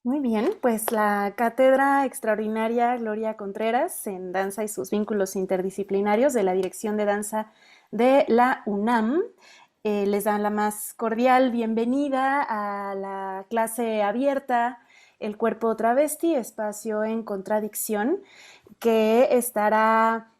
Muy bien, pues la Cátedra Extraordinaria Gloria Contreras en Danza y sus vínculos interdisciplinarios de la Dirección de Danza de la UNAM les dan la más cordial bienvenida a la clase abierta El cuerpo travesti, espacio en contradicción, que estará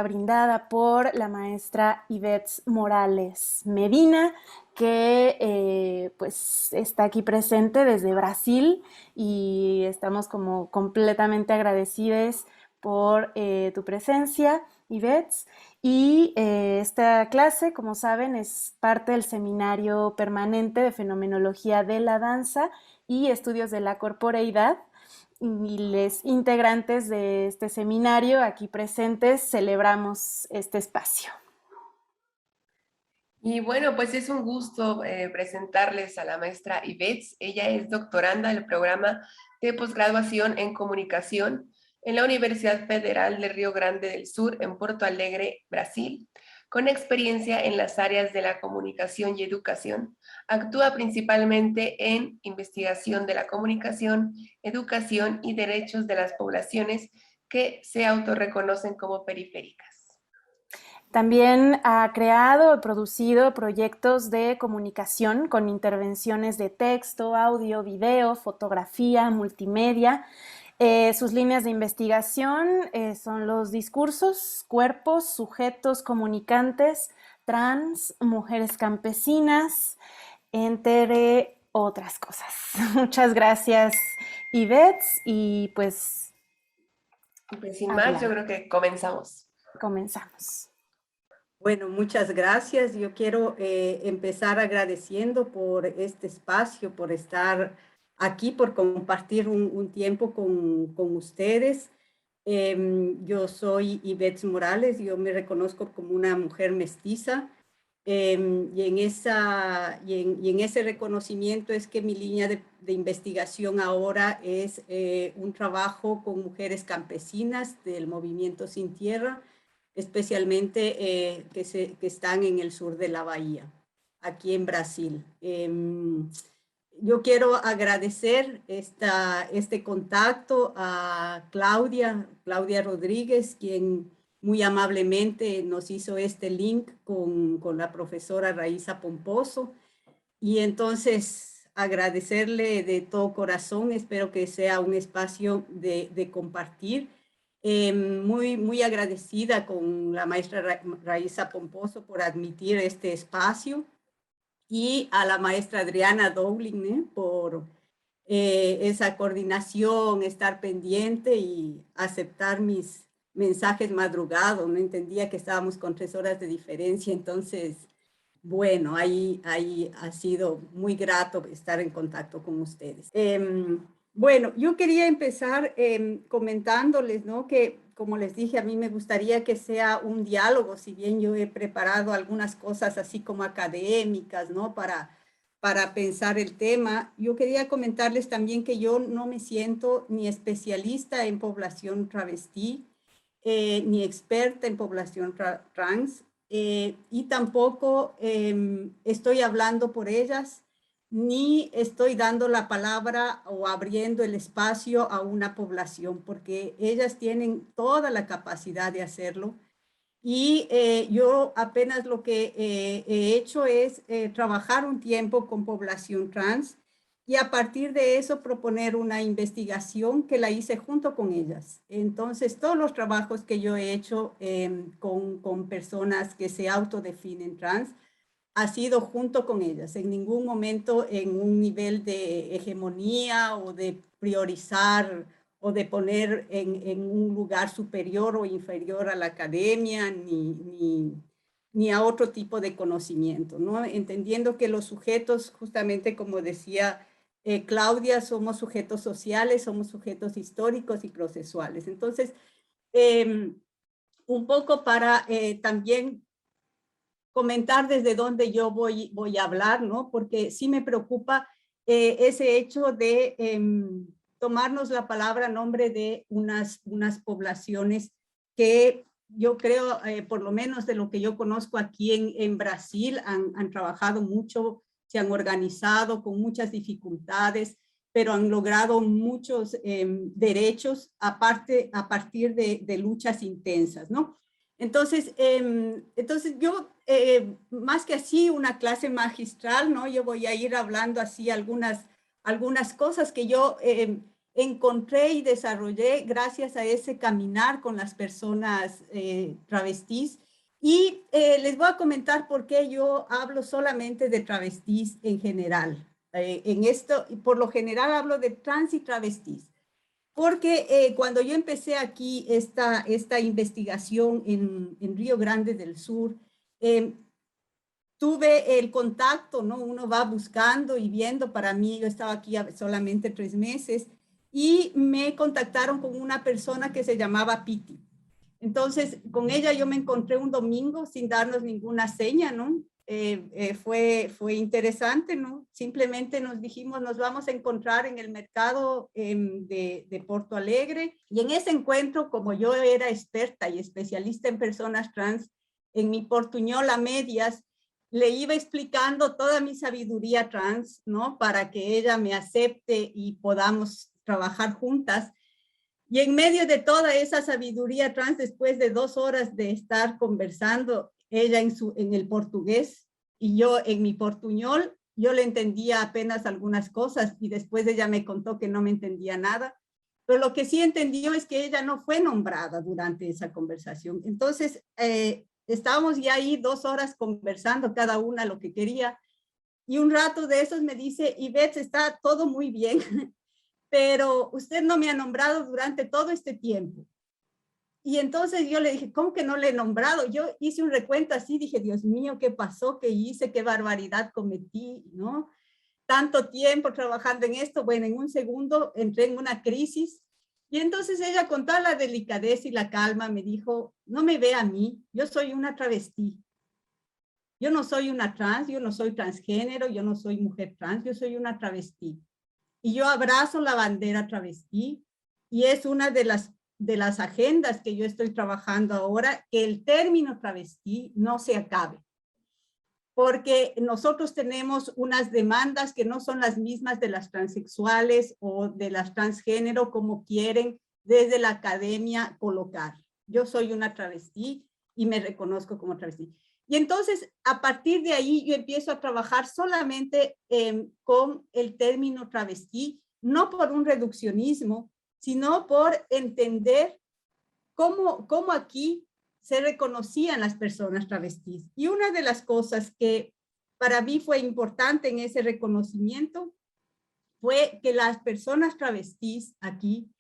brindada por la maestra Ivette Morales Medina, que pues está aquí presente desde Brasil y estamos como completamente agradecidos por tu presencia, Ivette. Y esta clase, como saben, es parte del seminario permanente de fenomenología de la danza y estudios de la corporeidad, y los integrantes de este seminario aquí presentes celebramos este espacio. Y bueno, pues es un gusto presentarles a la maestra Ivette. Ella es doctoranda del programa de posgraduación en comunicación en la Universidad Federal de Río Grande del Sur, en Porto Alegre, Brasil, con experiencia en las áreas de la comunicación y educación. Actúa principalmente en investigación de la comunicación, educación y derechos de las poblaciones que se autorreconocen como periféricas. También ha creado y producido proyectos de comunicación con intervenciones de texto, audio, video, fotografía, multimedia. Sus líneas de investigación son los discursos, cuerpos, sujetos comunicantes, trans, mujeres campesinas, entre otras cosas. Muchas gracias, Ivette, y pues Pues sin más, yo adelante, creo que comenzamos. comenzamos. Bueno, muchas gracias. Yo quiero empezar agradeciendo por este espacio, por estar aquí, por compartir un tiempo con ustedes. Yo soy Ivette Morales, yo me reconozco como una mujer mestiza, y en ese reconocimiento es que mi línea de investigación ahora es un trabajo con mujeres campesinas del movimiento Sin Tierra, especialmente que están en el sur de la bahía, aquí en Brasil. Yo quiero agradecer este contacto a Claudia Rodríguez, quien muy amablemente nos hizo este link con la profesora Raíza Pomposo. Y entonces agradecerle de todo corazón, espero que sea un espacio de compartir. Muy agradecida con la maestra Raíza Pomposo por admitir este espacio y a la maestra Adriana Dowling por esa coordinación, estar pendiente y aceptar mis mensajes madrugados. No entendía que estábamos con 3 horas de diferencia, entonces, bueno, ahí ha sido muy grato estar en contacto con ustedes. Bueno, yo quería empezar comentándoles, ¿no? Que, como les dije, a mí me gustaría que sea un diálogo, si bien yo he preparado algunas cosas así como académicas, ¿no? Para pensar el tema. Yo quería comentarles también que yo no me siento ni especialista en población travesti, ni experta en población trans, y tampoco estoy hablando por ellas, ni estoy dando la palabra o abriendo el espacio a una población, porque ellas tienen toda la capacidad de hacerlo. Y yo apenas lo que he hecho es trabajar un tiempo con población trans y a partir de eso proponer una investigación que la hice junto con ellas. Entonces, todos los trabajos que yo he hecho con personas que se autodefinen trans ha sido junto con ellas, en ningún momento en un nivel de hegemonía o de priorizar o de poner en un lugar superior o inferior a la academia ni a otro tipo de conocimiento, ¿no? Entendiendo que los sujetos, justamente como decía Claudia, somos sujetos sociales, somos sujetos históricos y procesuales. Entonces, un poco para también comentar desde dónde yo voy a hablar, ¿no? Porque sí me preocupa ese hecho de tomarnos la palabra a nombre de unas poblaciones que yo creo, por lo menos de lo que yo conozco aquí en Brasil, han trabajado mucho, se han organizado con muchas dificultades, pero han logrado muchos derechos a partir de luchas intensas, ¿no? Entonces yo, más que así una clase magistral, ¿no? Yo voy a ir hablando así algunas cosas que yo encontré y desarrollé gracias a ese caminar con las personas travestis. Y les voy a comentar por qué yo hablo solamente de travestis en general. En esto, por lo general hablo de trans y travestis. Porque cuando yo empecé aquí esta investigación en Río Grande del Sur, tuve el contacto, ¿no? Uno va buscando y viendo. Para mí, yo estaba aquí solamente 3 meses y me contactaron con una persona que se llamaba Piti. Entonces, con ella yo me encontré un domingo sin darnos ninguna seña, ¿no? Fue interesante, ¿no? Simplemente nos dijimos, nos vamos a encontrar en el mercado de Porto Alegre. Y en ese encuentro, como yo era experta y especialista en personas trans, en mi portuñol a medias, le iba explicando toda mi sabiduría trans, ¿no? Para que ella me acepte y podamos trabajar juntas. Y en medio de toda esa sabiduría trans, después de 2 horas de estar conversando, ella en el portugués y yo en mi portuñol, yo le entendía apenas algunas cosas y después ella me contó que no me entendía nada. Pero lo que sí entendió es que ella no fue nombrada durante esa conversación. Entonces, estábamos ya ahí 2 horas conversando cada una lo que quería. Y un rato de esos me dice, Ivette, está todo muy bien, pero usted no me ha nombrado durante todo este tiempo. Y entonces yo le dije, ¿cómo que no le he nombrado? Yo hice un recuento así, dije, Dios mío, ¿qué pasó? ¿Qué hice? ¿Qué barbaridad cometí? ¿No? Tanto tiempo trabajando en esto. Bueno, en un segundo entré en una crisis. Y entonces ella, con toda la delicadeza y la calma, me dijo, no me ve a mí, yo soy una travesti. Yo no soy una trans, yo no soy transgénero, yo no soy mujer trans, yo soy una travesti. Y yo abrazo la bandera travesti y es una de las agendas que yo estoy trabajando ahora, que el término travesti no se acabe. Porque nosotros tenemos unas demandas que no son las mismas de las transexuales o de las transgénero, como quieren desde la academia colocar. Yo soy una travesti y me reconozco como travesti. Y entonces, a partir de ahí, yo empiezo a trabajar solamente con el término travesti, no por un reduccionismo, sino por entender cómo aquí se reconocían las personas travestis. Y una de las cosas que para mí fue importante en ese reconocimiento fue que las personas travestis aquí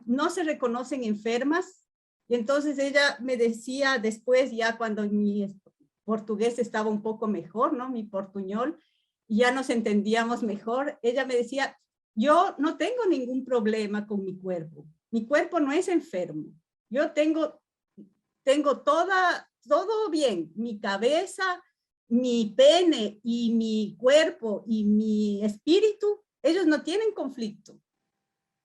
no se reconocen enfermas. Y entonces ella me decía después, ya cuando mi portugués estaba un poco mejor, ¿no? Mi portuñol, y ya nos entendíamos mejor, ella me decía, yo no tengo ningún problema con mi cuerpo no es enfermo, yo tengo todo bien, mi cabeza, mi pene y mi cuerpo y mi espíritu, ellos no tienen conflicto.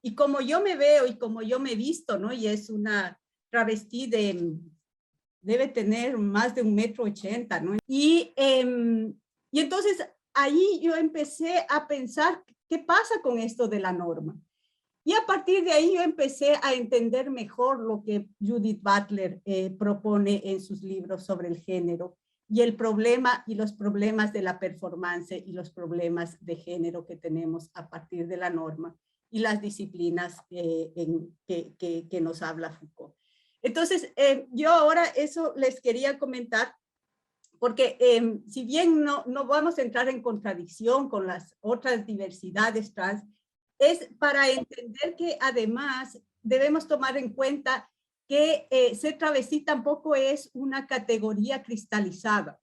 Y como yo me veo y como yo me he visto, ¿no? Y es una travesti debe tener más de 1,80 m, ¿no? Y entonces ahí yo empecé a pensar, ¿qué pasa con esto de la norma? Y a partir de ahí yo empecé a entender mejor lo que Judith Butler propone en sus libros sobre el género y el problema y los problemas de la performance y los problemas de género que tenemos a partir de la norma y las disciplinas que nos habla Foucault. Entonces, yo ahora eso les quería comentar, porque si bien no vamos a entrar en contradicción con las otras diversidades trans, es para entender que además debemos tomar en cuenta que ser travesti tampoco es una categoría cristalizada,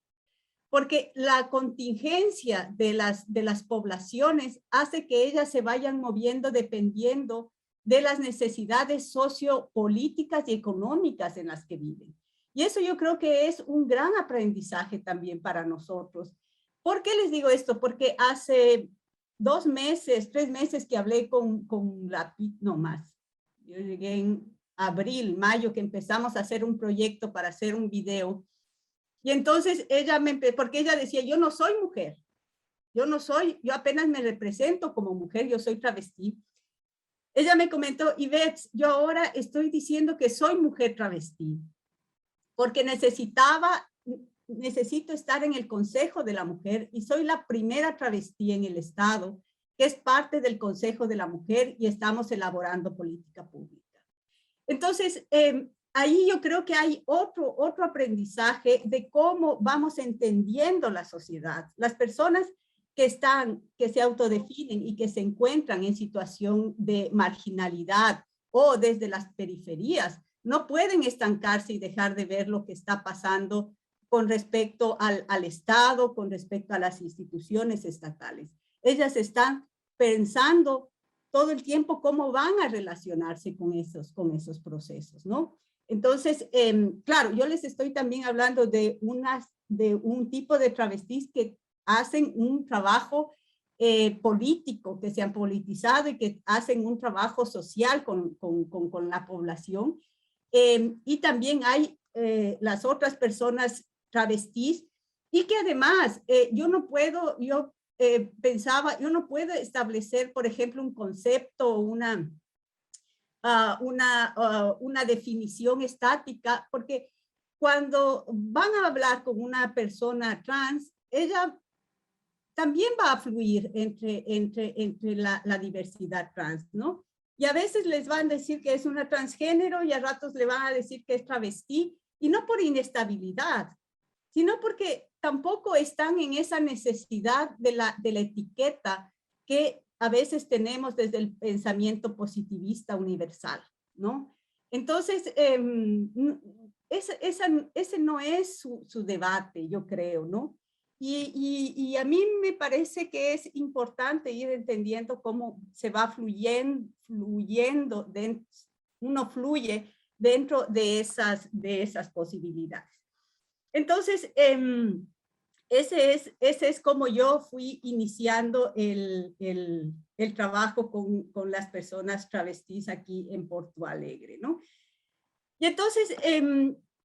porque la contingencia de las poblaciones hace que ellas se vayan moviendo dependiendo de las necesidades sociopolíticas y económicas en las que viven. Y eso yo creo que es un gran aprendizaje también para nosotros. ¿Por qué les digo esto? Porque hace 2 meses, 3 meses que hablé con la PIT, no más. Yo llegué en abril, mayo, que empezamos a hacer un proyecto para hacer un video. Y entonces ella porque ella decía, yo no soy mujer. yo apenas me represento como mujer, yo soy travesti. Ella me comentó, Ivette, yo ahora estoy diciendo que soy mujer travesti, porque necesito estar en el Consejo de la Mujer y soy la primera travesti en el Estado, que es parte del Consejo de la Mujer y estamos elaborando política pública. Entonces, ahí yo creo que hay otro aprendizaje de cómo vamos entendiendo la sociedad. Las personas que se autodefinen y que se encuentran en situación de marginalidad o desde las periferias, no pueden estancarse y dejar de ver lo que está pasando con respecto al Estado, con respecto a las instituciones estatales. Ellas están pensando todo el tiempo cómo van a relacionarse con esos procesos, ¿no? Entonces, claro, yo les estoy también hablando de un tipo de travestis que hacen un trabajo político, que se han politizado y que hacen un trabajo social con la población. Y también hay las otras personas travestis y que además yo no puedo establecer, por ejemplo, un concepto o una definición estática, porque cuando van a hablar con una persona trans, ella también va a fluir entre la diversidad trans, ¿no? Y a veces les van a decir que es una transgénero y a ratos le van a decir que es travesti, y no por inestabilidad, sino porque tampoco están en esa necesidad de la ese que a veces tenemos desde el pensamiento positivista universal, ¿no? Entonces, ese no es su debate, yo creo, ¿no? Y a mí me parece que es importante ir entendiendo cómo se va uno fluye dentro de esas posibilidades. Entonces, ese es como yo fui iniciando el trabajo con las personas travestis aquí en Porto Alegre, ¿no? Y entonces,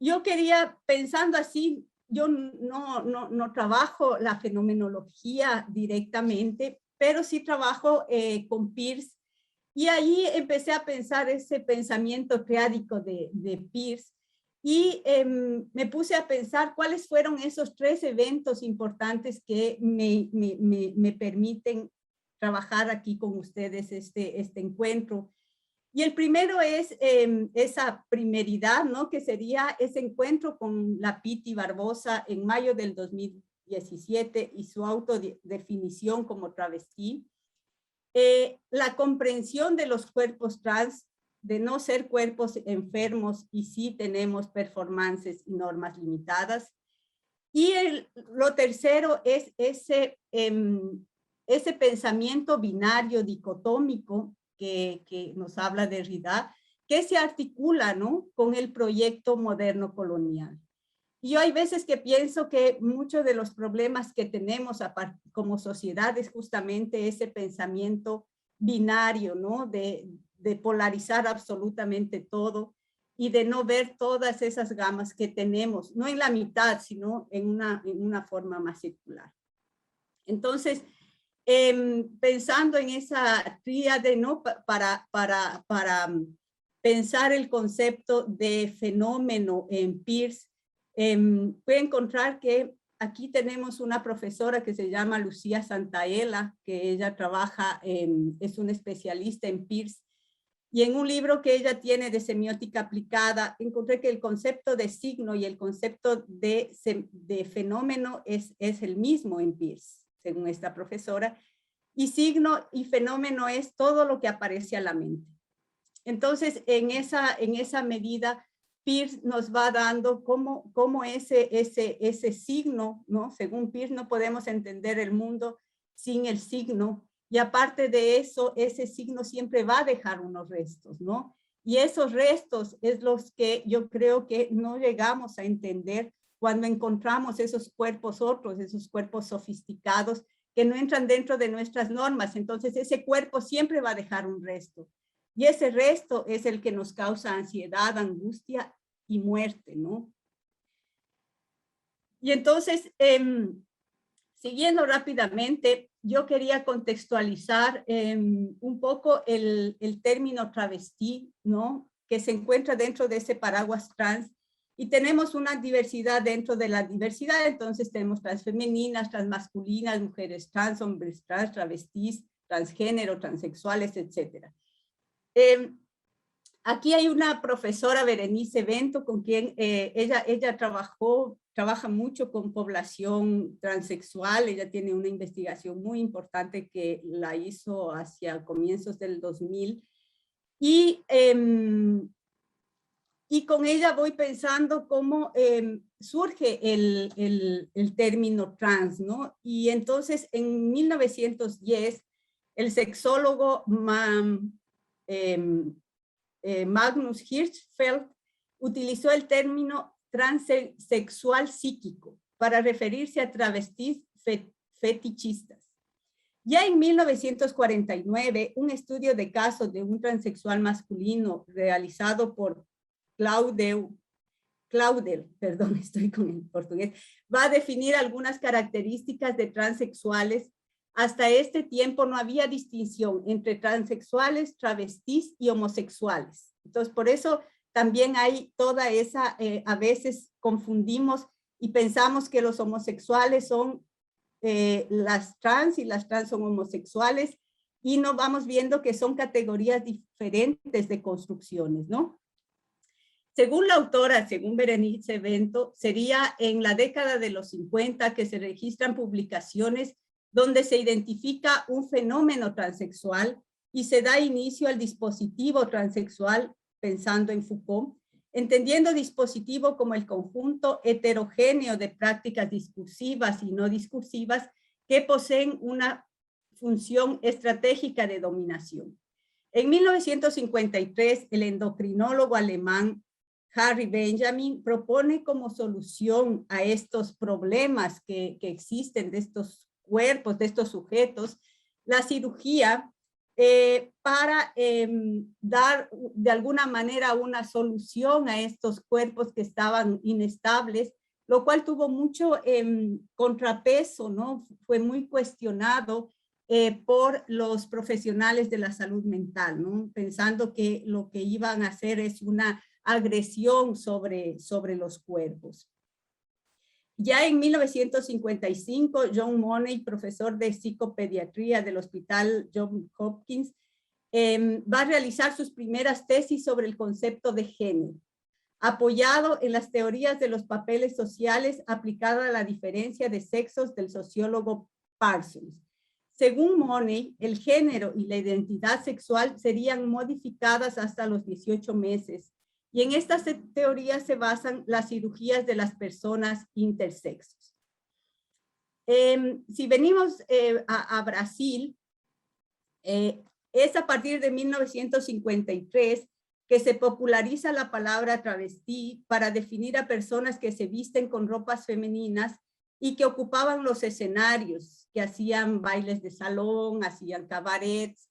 yo quería, pensando así, yo no trabajo la fenomenología directamente, pero sí trabajo con Peirce, y ahí empecé a pensar ese pensamiento triádico de Peirce, y me puse a pensar cuáles fueron esos 3 eventos importantes que me permiten trabajar aquí con ustedes este encuentro. Y el primero es esa primeridad, ¿no? Que sería ese encuentro con la Piti Barbosa en mayo del 2017 y su autodefinición como travesti. La comprensión de los cuerpos trans, de no ser cuerpos enfermos y sí tenemos performances y normas limitadas. Y lo tercero es ese pensamiento binario dicotómico que nos habla Derrida, que se articula, ¿no?, con el proyecto moderno colonial. Y yo hay veces que pienso que muchos de los problemas que tenemos como sociedad es justamente ese pensamiento binario, ¿no?, de polarizar absolutamente todo y de no ver todas esas gamas que tenemos, no en la mitad, sino en una forma más circular. Entonces, pensando en esa tríade, ¿no?, para pensar el concepto de fenómeno en Peirce, puede encontrar que aquí tenemos una profesora que se llama Lucía Santaella, que ella trabaja, es una especialista en Peirce, y en un libro que ella tiene de semiótica aplicada, encontré que el concepto de signo y el concepto de fenómeno es el mismo en Peirce, según esta profesora, y signo y fenómeno es todo lo que aparece a la mente. Entonces, en esa medida, Peirce nos va dando cómo ese signo, ¿no? Según Peirce, no podemos entender el mundo sin el signo, y aparte de eso, ese signo siempre va a dejar unos restos, ¿no? Y esos restos es los que yo creo que no llegamos a entender cuando encontramos esos cuerpos otros, esos cuerpos sofisticados que no entran dentro de nuestras normas. Entonces, ese cuerpo siempre va a dejar un resto. Y ese resto es el que nos causa ansiedad, angustia y muerte, ¿no? Y entonces, Siguiendo rápidamente, yo quería contextualizar un poco el término travesti, ¿no? Que se encuentra dentro de ese paraguas trans, y tenemos una diversidad dentro de la diversidad. Entonces tenemos transfemeninas, transmasculinas, mujeres trans, hombres trans, travestis, transgénero, transexuales, etc. Aquí hay una profesora, Berenice Bento, con quien ella trabaja mucho con población transexual. Ella tiene una investigación muy importante que la hizo hacia comienzos del 2000. Y con ella voy pensando cómo surge el término trans, ¿no? Y entonces en 1910, el sexólogo Magnus Hirschfeld utilizó el término transexual psíquico para referirse a travestis fetichistas. Ya en 1949, un estudio de casos de un transexual masculino realizado por Claudel, perdón, estoy con el portugués, va a definir algunas características de transexuales. Hasta este tiempo no había distinción entre transexuales, travestis y homosexuales. Entonces, por eso también hay toda esa, a veces confundimos y pensamos que los homosexuales son las trans y las trans son homosexuales, y no vamos viendo que son categorías diferentes de construcciones, ¿no? Según la autora, según Berenice Bento, sería en la década de los 50 que se registran publicaciones donde se identifica un fenómeno transexual y se da inicio al dispositivo transexual, pensando en Foucault, entendiendo dispositivo como el conjunto heterogéneo de prácticas discursivas y no discursivas que poseen una función estratégica de dominación. En 1953, el endocrinólogo alemán Harry Benjamin propone como solución a estos problemas que existen de estos cuerpos, de estos sujetos, la cirugía para dar de alguna manera una solución a estos cuerpos que estaban inestables, lo cual tuvo mucho contrapeso, ¿no? Fue muy cuestionado por los profesionales de la salud mental, ¿no? Pensando que lo que iban a hacer es una agresión sobre los cuerpos. Ya en 1955, John Money, profesor de psicopediatría del Hospital Johns Hopkins, va a realizar sus primeras tesis sobre el concepto de género, apoyado en las teorías de los papeles sociales aplicada a la diferencia de sexos del sociólogo Parsons. Según Money, el género y la identidad sexual serían modificadas hasta los 18 meses. Y en estas teorías se basan las cirugías de las personas intersexos. Si venimos a Brasil, es a partir de 1953 que se populariza la palabra travesti para definir a personas que se visten con ropas femeninas y que ocupaban los escenarios, que hacían bailes de salón, hacían cabarets,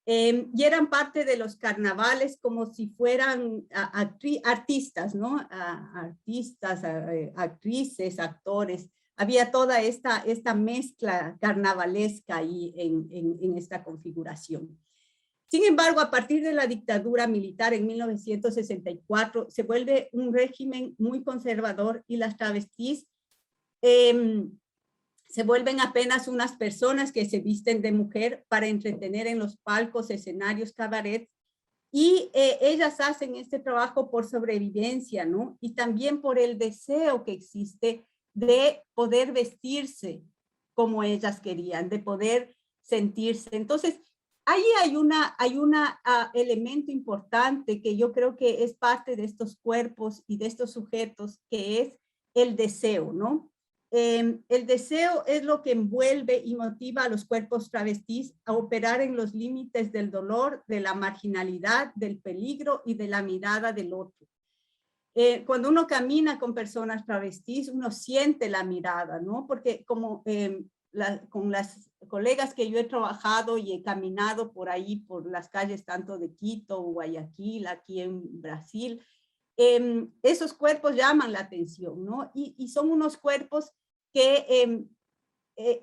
y eran parte de los carnavales como si fueran artistas, ¿no? Artistas, actrices, actores. Había toda esta mezcla carnavalesca ahí en esta configuración. Sin embargo, a partir de la dictadura militar en 1964, se vuelve un régimen muy conservador y las travestis se vuelven apenas unas personas que se visten de mujer para entretener en los palcos, escenarios, cabarets, y ellas hacen este trabajo por sobrevivencia, ¿no? Y también por el deseo que existe de poder vestirse como ellas querían, de poder sentirse. Entonces, ahí hay un elemento importante que yo creo que es parte de estos cuerpos y de estos sujetos, que es el deseo, ¿no? El deseo es lo que envuelve y motiva a los cuerpos travestis a operar en los límites del dolor, de la marginalidad, del peligro y de la mirada del otro. Cuando uno camina con personas travestis, uno siente la mirada, ¿no? Porque como con las colegas que yo he trabajado y he caminado por ahí, por las calles tanto de Quito, Guayaquil, aquí en Brasil, esos cuerpos llaman la atención, ¿no? Y son unos cuerpos que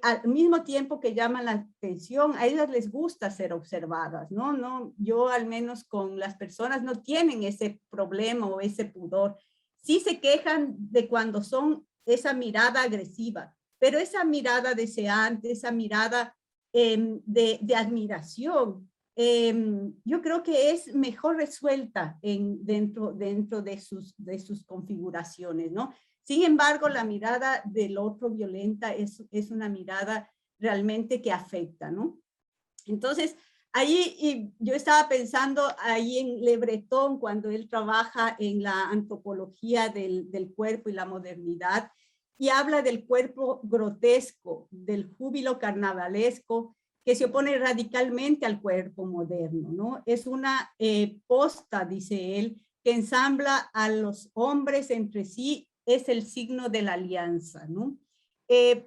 al mismo tiempo que llaman la atención, a ellas les gusta ser observadas, ¿no? Yo al menos con las personas no tienen ese problema o ese pudor. Sí se quejan de cuando son esa mirada agresiva, pero esa mirada deseante, esa mirada de admiración, yo creo que es mejor resuelta dentro de sus configuraciones, ¿no? Sin embargo, la mirada del otro violenta es una mirada realmente que afecta, ¿no? Entonces, ahí yo estaba pensando ahí en Le Breton, cuando él trabaja en la antropología del cuerpo y la modernidad, y habla del cuerpo grotesco, del júbilo carnavalesco, que se opone radicalmente al cuerpo moderno, ¿no? Es una posta, dice él, que ensambla a los hombres entre sí, es el signo de la alianza, ¿no?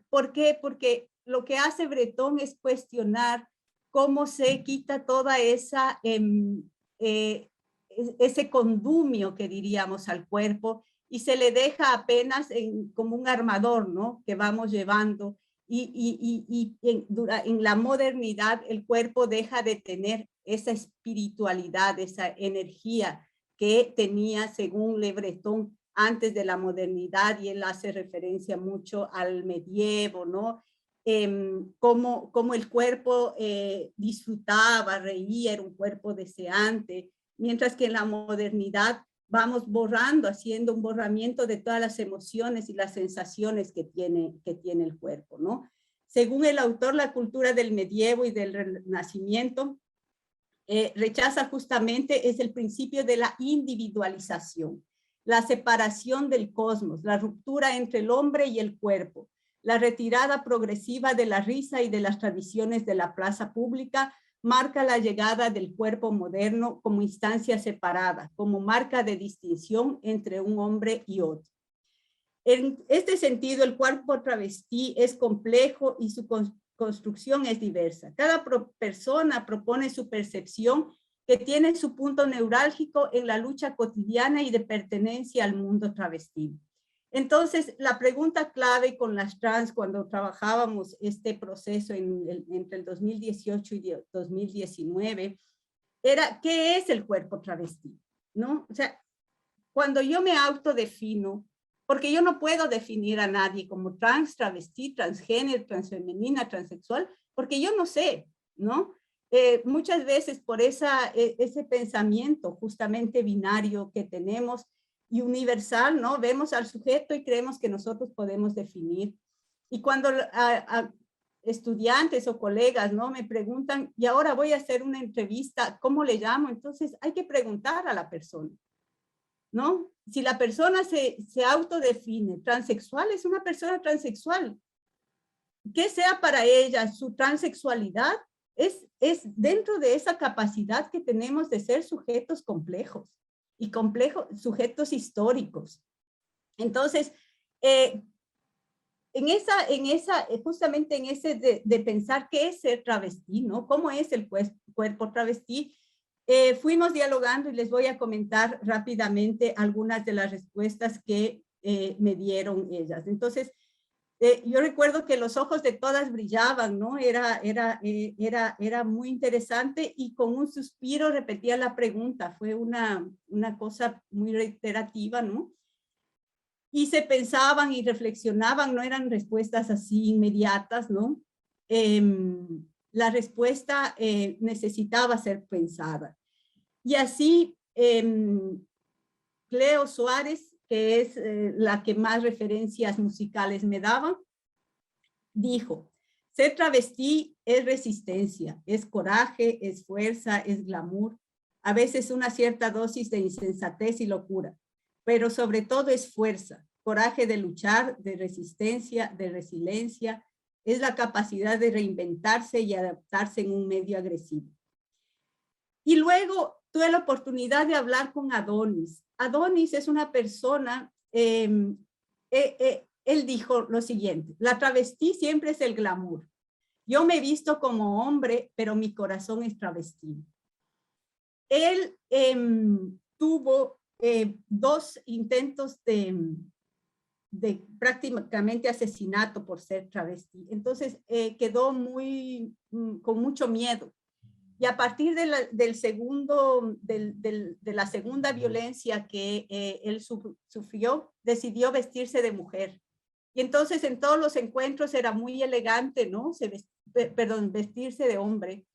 ¿Por qué? Porque lo que hace Breton es cuestionar cómo se quita toda esa, ese condumio que diríamos al cuerpo y se le deja apenas como un armador, ¿no? Que vamos llevando y en la modernidad el cuerpo deja de tener esa espiritualidad, esa energía que tenía según Le Breton antes de la modernidad, y él hace referencia mucho al medievo, ¿no? Cómo el cuerpo disfrutaba, reía, era un cuerpo deseante, mientras que en la modernidad vamos borrando, haciendo un borramiento de todas las emociones y las sensaciones que tiene el cuerpo, ¿no? Según el autor, la cultura del medievo y del Renacimiento rechaza justamente es el principio de la individualización, la separación del cosmos, la ruptura entre el hombre y el cuerpo, la retirada progresiva de la risa y de las tradiciones de la plaza pública marca la llegada del cuerpo moderno como instancia separada, como marca de distinción entre un hombre y otro. En este sentido, el cuerpo travesti es complejo y su construcción es diversa. Cada persona propone su percepción que tiene su punto neurálgico en la lucha cotidiana y de pertenencia al mundo travesti. Entonces, la pregunta clave con las trans cuando trabajábamos este proceso entre el 2018 y 2019 era, ¿qué es el cuerpo travesti? ¿No? O sea, cuando yo me autodefino, porque yo no puedo definir a nadie como trans, travesti, transgénero, transfemenina, transexual, porque yo no sé, ¿no? Muchas veces por ese pensamiento justamente binario que tenemos y universal, ¿no? Vemos al sujeto y creemos que nosotros podemos definir. Y cuando estudiantes o colegas, ¿no? Me preguntan, y ahora voy a hacer una entrevista, ¿cómo le llamo? Entonces hay que preguntar a la persona, ¿no? Si la persona se autodefine transexual, es una persona transexual. Que sea para ella su transexualidad, es dentro de esa capacidad que tenemos de ser sujetos complejos y sujetos históricos. Entonces, justamente en ese de pensar qué es ser travesti, ¿no? ¿Cómo es el cuerpo travesti? Fuimos dialogando y les voy a comentar rápidamente algunas de las respuestas que me dieron ellas. Entonces, yo recuerdo que los ojos de todas brillaban, ¿no? Era muy interesante y con un suspiro repetía la pregunta. Fue una cosa muy reiterativa, ¿no? Y se pensaban y reflexionaban, no eran respuestas así inmediatas, ¿no? La respuesta necesitaba ser pensada. Y así, Cleo Suárez, que es la que más referencias musicales me daba, dijo, ser travesti es resistencia, es coraje, es fuerza, es glamour, a veces una cierta dosis de insensatez y locura, pero sobre todo es fuerza, coraje de luchar, de resistencia, de resiliencia, es la capacidad de reinventarse y adaptarse en un medio agresivo. Y luego tuve la oportunidad de hablar con Adonis. Adonis es una persona, él dijo lo siguiente, la travesti siempre es el glamour. Yo me he visto como hombre, pero mi corazón es travesti. Él tuvo 2 intentos de de prácticamente asesinato por ser travesti. Entonces quedó con mucho miedo. Y a partir de la segunda violencia que él sufrió, decidió vestirse de mujer. Y entonces en todos los encuentros era muy elegante, ¿no? Vestirse de hombre.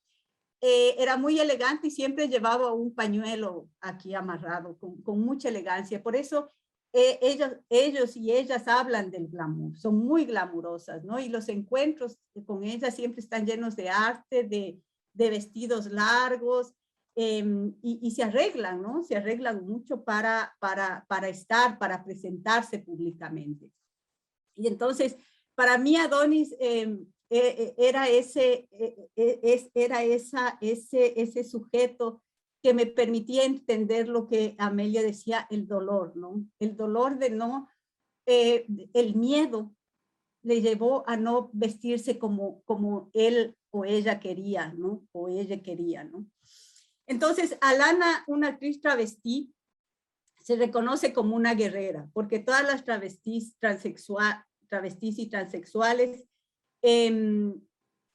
Era muy elegante y siempre llevaba un pañuelo aquí amarrado, con mucha elegancia. Por eso ellos y ellas hablan del glamour, son muy glamurosas, ¿no? Y los encuentros con ellas siempre están llenos de arte, de vestidos largos, y se arreglan, ¿no? Se arreglan mucho para presentarse públicamente. Y entonces, para mí Adonis era ese sujeto que me permitía entender lo que Amelia decía, el dolor, ¿no? El dolor de no, el miedo le llevó a no vestirse como él o ella quería, ¿no? O ella quería, ¿no? Entonces, Alana, una actriz travesti, se reconoce como una guerrera, porque todas las travestis y transexuales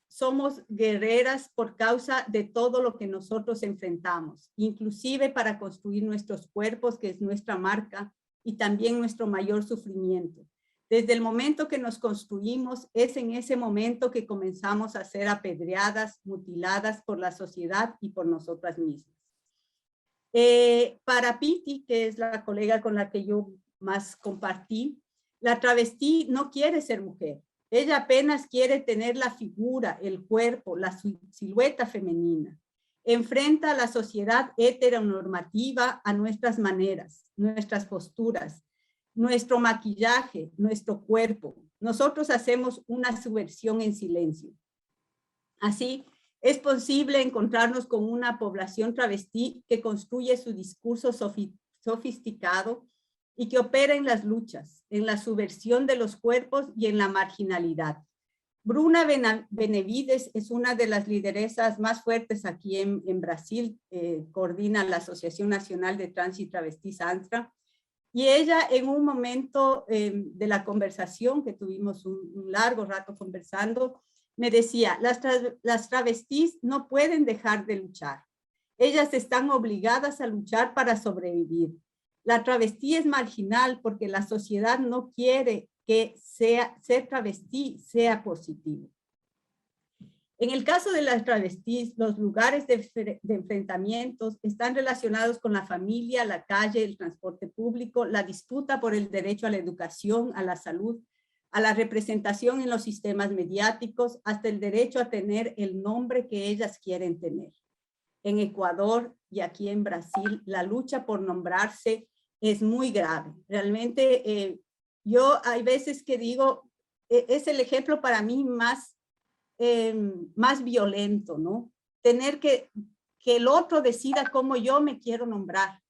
somos guerreras por causa de todo lo que nosotros enfrentamos, inclusive para construir nuestros cuerpos, que es nuestra marca, y también nuestro mayor sufrimiento. Desde el momento que nos construimos, es en ese momento que comenzamos a ser apedreadas, mutiladas por la sociedad y por nosotras mismas. Para Piti, que es la colega con la que yo más compartí, la travesti no quiere ser mujer. Ella apenas quiere tener la figura, el cuerpo, la silueta femenina. Enfrenta a la sociedad heteronormativa a nuestras maneras, nuestras posturas, nuestro maquillaje, nuestro cuerpo. Nosotros hacemos una subversión en silencio. Así, es posible encontrarnos con una población travesti que construye su discurso sofisticado y que opera en las luchas, en la subversión de los cuerpos y en la marginalidad. Bruna Benavides es una de las lideresas más fuertes aquí en Brasil, coordina la Asociación Nacional de Trans y Travestis ANTRA, y ella en un momento de la conversación, que tuvimos un largo rato conversando, me decía, las travestis no pueden dejar de luchar. Ellas están obligadas a luchar para sobrevivir. La travesti es marginal porque la sociedad no quiere que ser travesti sea positivo. En el caso de las travestis, los lugares de enfrentamientos están relacionados con la familia, la calle, el transporte público, la disputa por el derecho a la educación, a la salud, a la representación en los sistemas mediáticos, hasta el derecho a tener el nombre que ellas quieren tener. En Ecuador y aquí en Brasil, la lucha por nombrarse es muy grave. Realmente, yo hay veces que digo, es el ejemplo para mí más violento, ¿no? Tener que el otro decida cómo yo me quiero nombrar,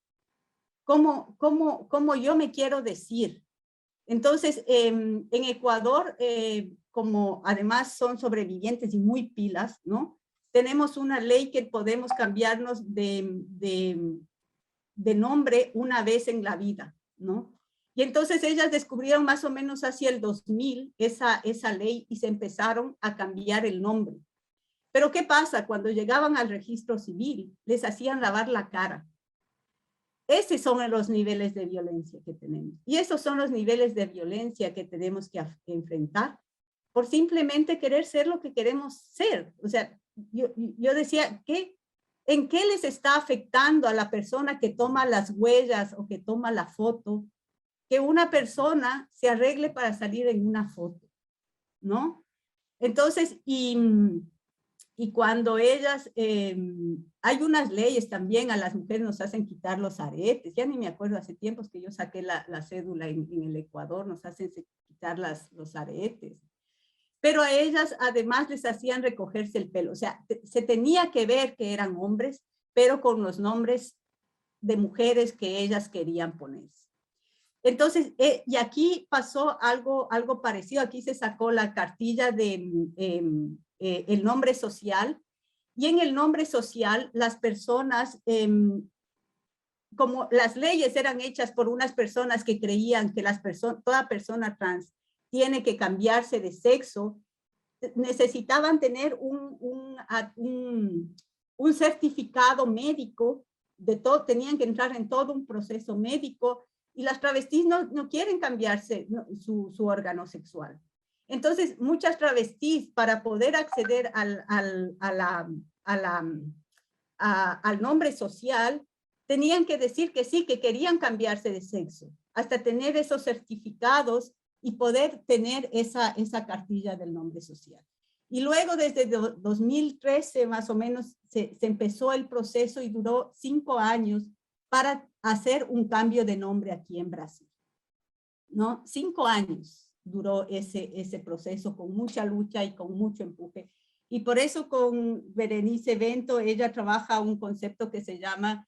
cómo yo me quiero decir. Entonces, en Ecuador, como además son sobrevivientes y muy pilas, ¿no? Tenemos una ley que podemos cambiarnos de nombre una vez en la vida, ¿no? Y entonces ellas descubrieron más o menos hacia el 2000 esa ley y se empezaron a cambiar el nombre. Pero ¿qué pasa? Cuando llegaban al registro civil, les hacían lavar la cara. Esos son los niveles de violencia que tenemos. Y esos son los niveles de violencia que tenemos que enfrentar por simplemente querer ser lo que queremos ser. O sea, yo decía, ¿en qué les está afectando a la persona que toma las huellas o que toma la foto que una persona se arregle para salir en una foto? ¿No? Entonces, y cuando ellas, hay unas leyes también, a las mujeres nos hacen quitar los aretes, ya ni me acuerdo, hace tiempos que yo saqué la cédula en el Ecuador, nos hacen quitar los aretes, pero a ellas además les hacían recogerse el pelo, o sea, se tenía que ver que eran hombres, pero con los nombres de mujeres que ellas querían ponerse. Entonces, y aquí pasó algo parecido, aquí se sacó la cartilla de el nombre social, y en el nombre social las personas como las leyes eran hechas por unas personas que creían que toda persona trans tiene que cambiarse de sexo, necesitaban tener un certificado médico, tenían que entrar en todo un proceso médico, y las travestis no quieren cambiarse su órgano sexual. Entonces, muchas travestis, para poder acceder al nombre social, tenían que decir que sí, que querían cambiarse de sexo, hasta tener esos certificados y poder tener esa cartilla del nombre social. Y luego desde 2013 más o menos se empezó el proceso y duró 5 años para hacer un cambio de nombre aquí en Brasil, ¿no? 5 años duró ese proceso con mucha lucha y con mucho empuje. Y por eso con Berenice Bento, ella trabaja un concepto que se llama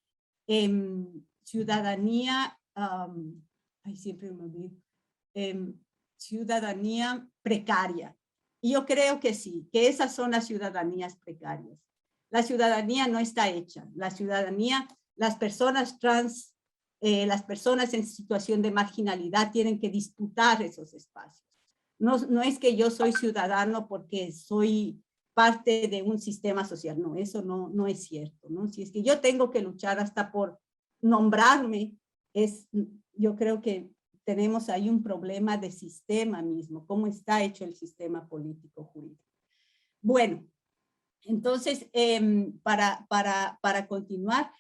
ciudadanía, siempre me olvido, ciudadanía precaria. Y yo creo que sí, que esas son las ciudadanías precarias. La ciudadanía no está hecha. La ciudadanía, las personas trans, las personas en situación de marginalidad tienen que disputar esos espacios. No es que yo soy ciudadano porque soy parte de un sistema social. No, eso no es cierto, ¿no? Si es que yo tengo que luchar hasta por nombrarme, yo creo que tenemos ahí un problema de sistema mismo, cómo está hecho el sistema político jurídico. Bueno, entonces, para continuar,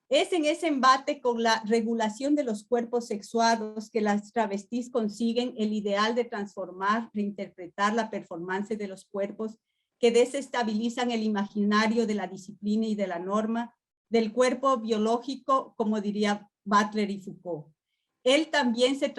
es en ese embate con la regulación de los cuerpos sexuados que las travestis consiguen el ideal de transformar, reinterpretar la performance de los cuerpos que desestabilizan el imaginario de la disciplina y de la norma, del cuerpo biológico, como diría Butler y Foucault. Él también se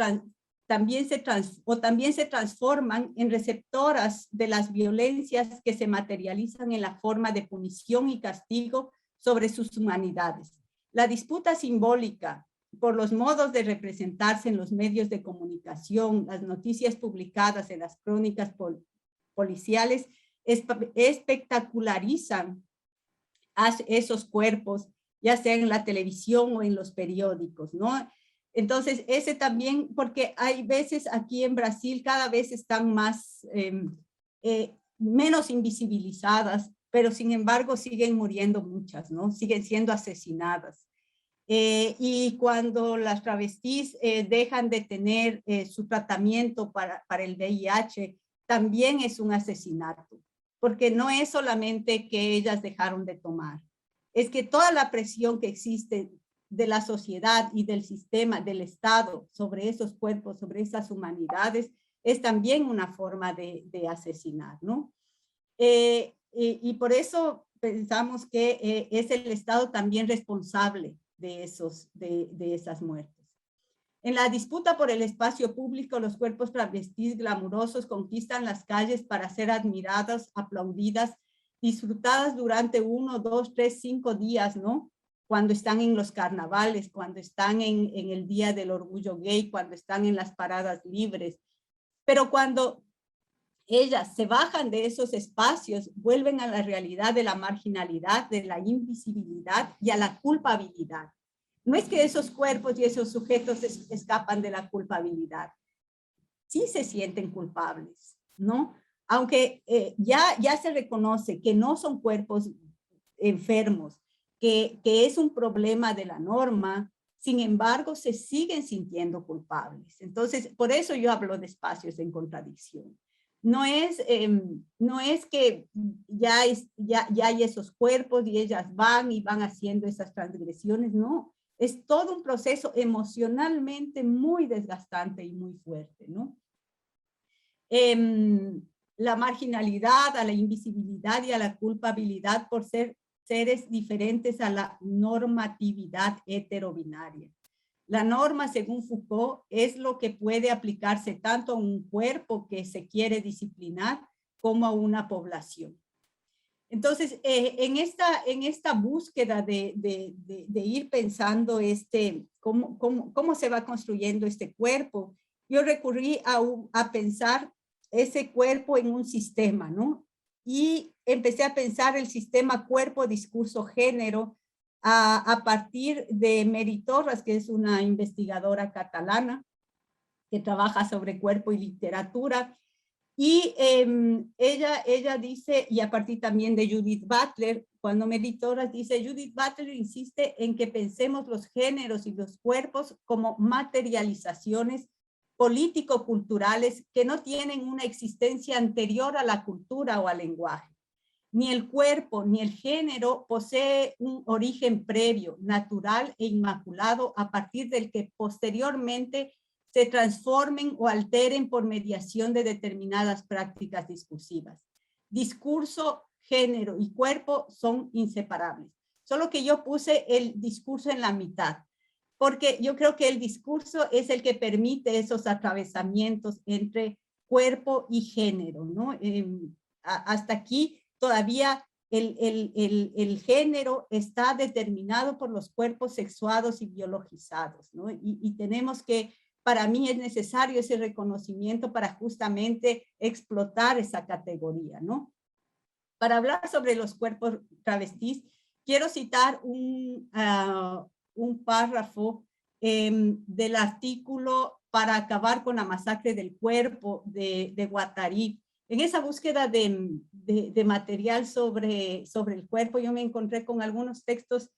transforman en receptoras de las violencias que se materializan en la forma de punición y castigo sobre sus humanidades. La disputa simbólica por los modos de representarse en los medios de comunicación, las noticias publicadas en las crónicas policiales, espectacularizan esos cuerpos, ya sea en la televisión o en los periódicos, ¿no? Entonces, ese también, porque hay veces aquí en Brasil cada vez están menos invisibilizadas, pero sin embargo siguen muriendo muchas, ¿no? Siguen siendo asesinadas. Y cuando las travestis dejan de tener su tratamiento para el VIH, también es un asesinato, porque no es solamente que ellas dejaron de tomar, es que toda la presión que existe de la sociedad y del sistema, del Estado, sobre esos cuerpos, sobre esas humanidades, es también una forma de asesinar, ¿no? Y por eso pensamos que es el Estado también responsable de esas muertes. En la disputa por el espacio público, los cuerpos travestis glamurosos conquistan las calles para ser admiradas, aplaudidas, disfrutadas durante 1, 2, 3, 5 días, ¿no? Cuando están en los carnavales, cuando están en el Día del Orgullo Gay, cuando están en las paradas libres. Pero cuando ellas se bajan de esos espacios, vuelven a la realidad de la marginalidad, de la invisibilidad y a la culpabilidad. No es que esos cuerpos y esos sujetos escapan de la culpabilidad. Sí se sienten culpables, ¿no? Aunque ya se reconoce que no son cuerpos enfermos, que es un problema de la norma, sin embargo, se siguen sintiendo culpables. Entonces, por eso yo hablo de espacios en contradicción. No es que ya hay esos cuerpos y ellas van haciendo esas transgresiones, no. Es todo un proceso emocionalmente muy desgastante y muy fuerte, ¿no? La marginalidad, a la invisibilidad y a la culpabilidad por ser seres diferentes a la normatividad heterobinaria. La norma, según Foucault, es lo que puede aplicarse tanto a un cuerpo que se quiere disciplinar como a una población. Entonces, en esta búsqueda de ir pensando cómo se va construyendo este cuerpo, yo recurrí a pensar ese cuerpo en un sistema, ¿no? Y empecé a pensar el sistema cuerpo, discurso, género, a partir de Mary Torres, que es una investigadora catalana que trabaja sobre cuerpo y literatura. Y ella dice, y a partir también de Judith Butler, cuando Mary Torres dice, Judith Butler insiste en que pensemos los géneros y los cuerpos como materializaciones político-culturales que no tienen una existencia anterior a la cultura o al lenguaje. Ni el cuerpo ni el género posee un origen previo, natural e inmaculado a partir del que posteriormente se transformen o alteren por mediación de determinadas prácticas discursivas. Discurso, género y cuerpo son inseparables. Solo que yo puse el discurso en la mitad, porque yo creo que el discurso es el que permite esos atravesamientos entre cuerpo y género, ¿no? Hasta aquí todavía el género está determinado por los cuerpos sexuados y biologizados, ¿no? Y tenemos que, para mí es necesario ese reconocimiento para justamente explotar esa categoría, ¿no? Para hablar sobre los cuerpos travestis, quiero citar un párrafo del artículo Para acabar con la masacre del cuerpo de Guattari. En esa búsqueda de material sobre el cuerpo, yo me encontré con algunos textos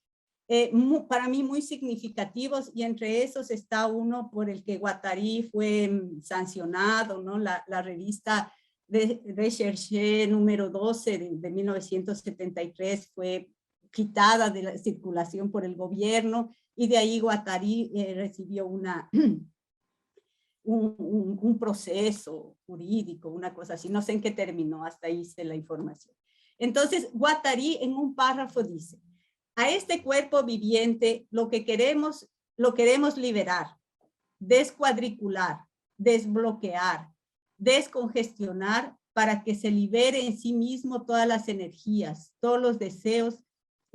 para mí muy significativos, y entre esos está uno por el que Guattari fue sancionado, ¿no? La revista Recherche número 12 de 1973 fue quitada de la circulación por el gobierno, y de ahí Guattari recibió un proceso jurídico, una cosa así, no sé en qué terminó, hasta ahí hice la información. Entonces, Guattari en un párrafo dice: a este cuerpo viviente lo queremos liberar, descuadricular, desbloquear, descongestionar para que se libere en sí mismo todas las energías, todos los deseos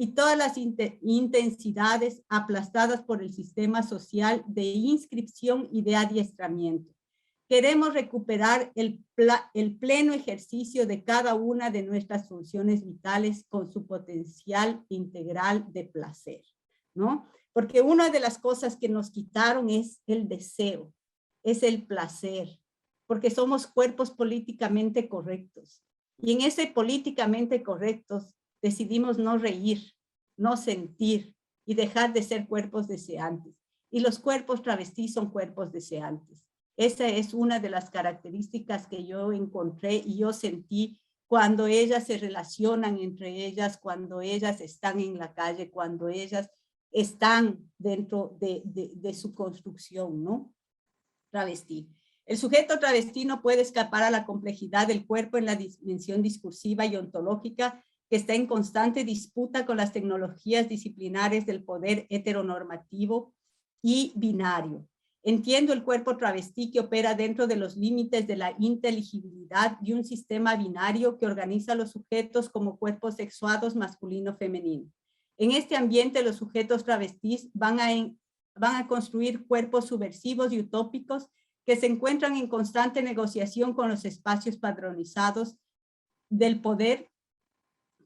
y todas las intensidades aplastadas por el sistema social de inscripción y de adiestramiento. Queremos recuperar el pleno ejercicio de cada una de nuestras funciones vitales con su potencial integral de placer, ¿no? Porque una de las cosas que nos quitaron es el deseo, es el placer, porque somos cuerpos políticamente correctos. Y en ese políticamente correctos decidimos no reír, no sentir y dejar de ser cuerpos deseantes. Y los cuerpos travestis son cuerpos deseantes. Esa es una de las características que yo encontré y yo sentí cuando ellas se relacionan entre ellas, cuando ellas están en la calle, cuando ellas están dentro de su construcción, ¿no? Travesti. El sujeto travesti no puede escapar a la complejidad del cuerpo en la dimensión discursiva y ontológica que está en constante disputa con las tecnologías disciplinares del poder heteronormativo y binario. Entiendo el cuerpo travesti que opera dentro de los límites de la inteligibilidad de un sistema binario que organiza a los sujetos como cuerpos sexuados masculino-femenino. En este ambiente, los sujetos travestis van a construir cuerpos subversivos y utópicos que se encuentran en constante negociación con los espacios padronizados del poder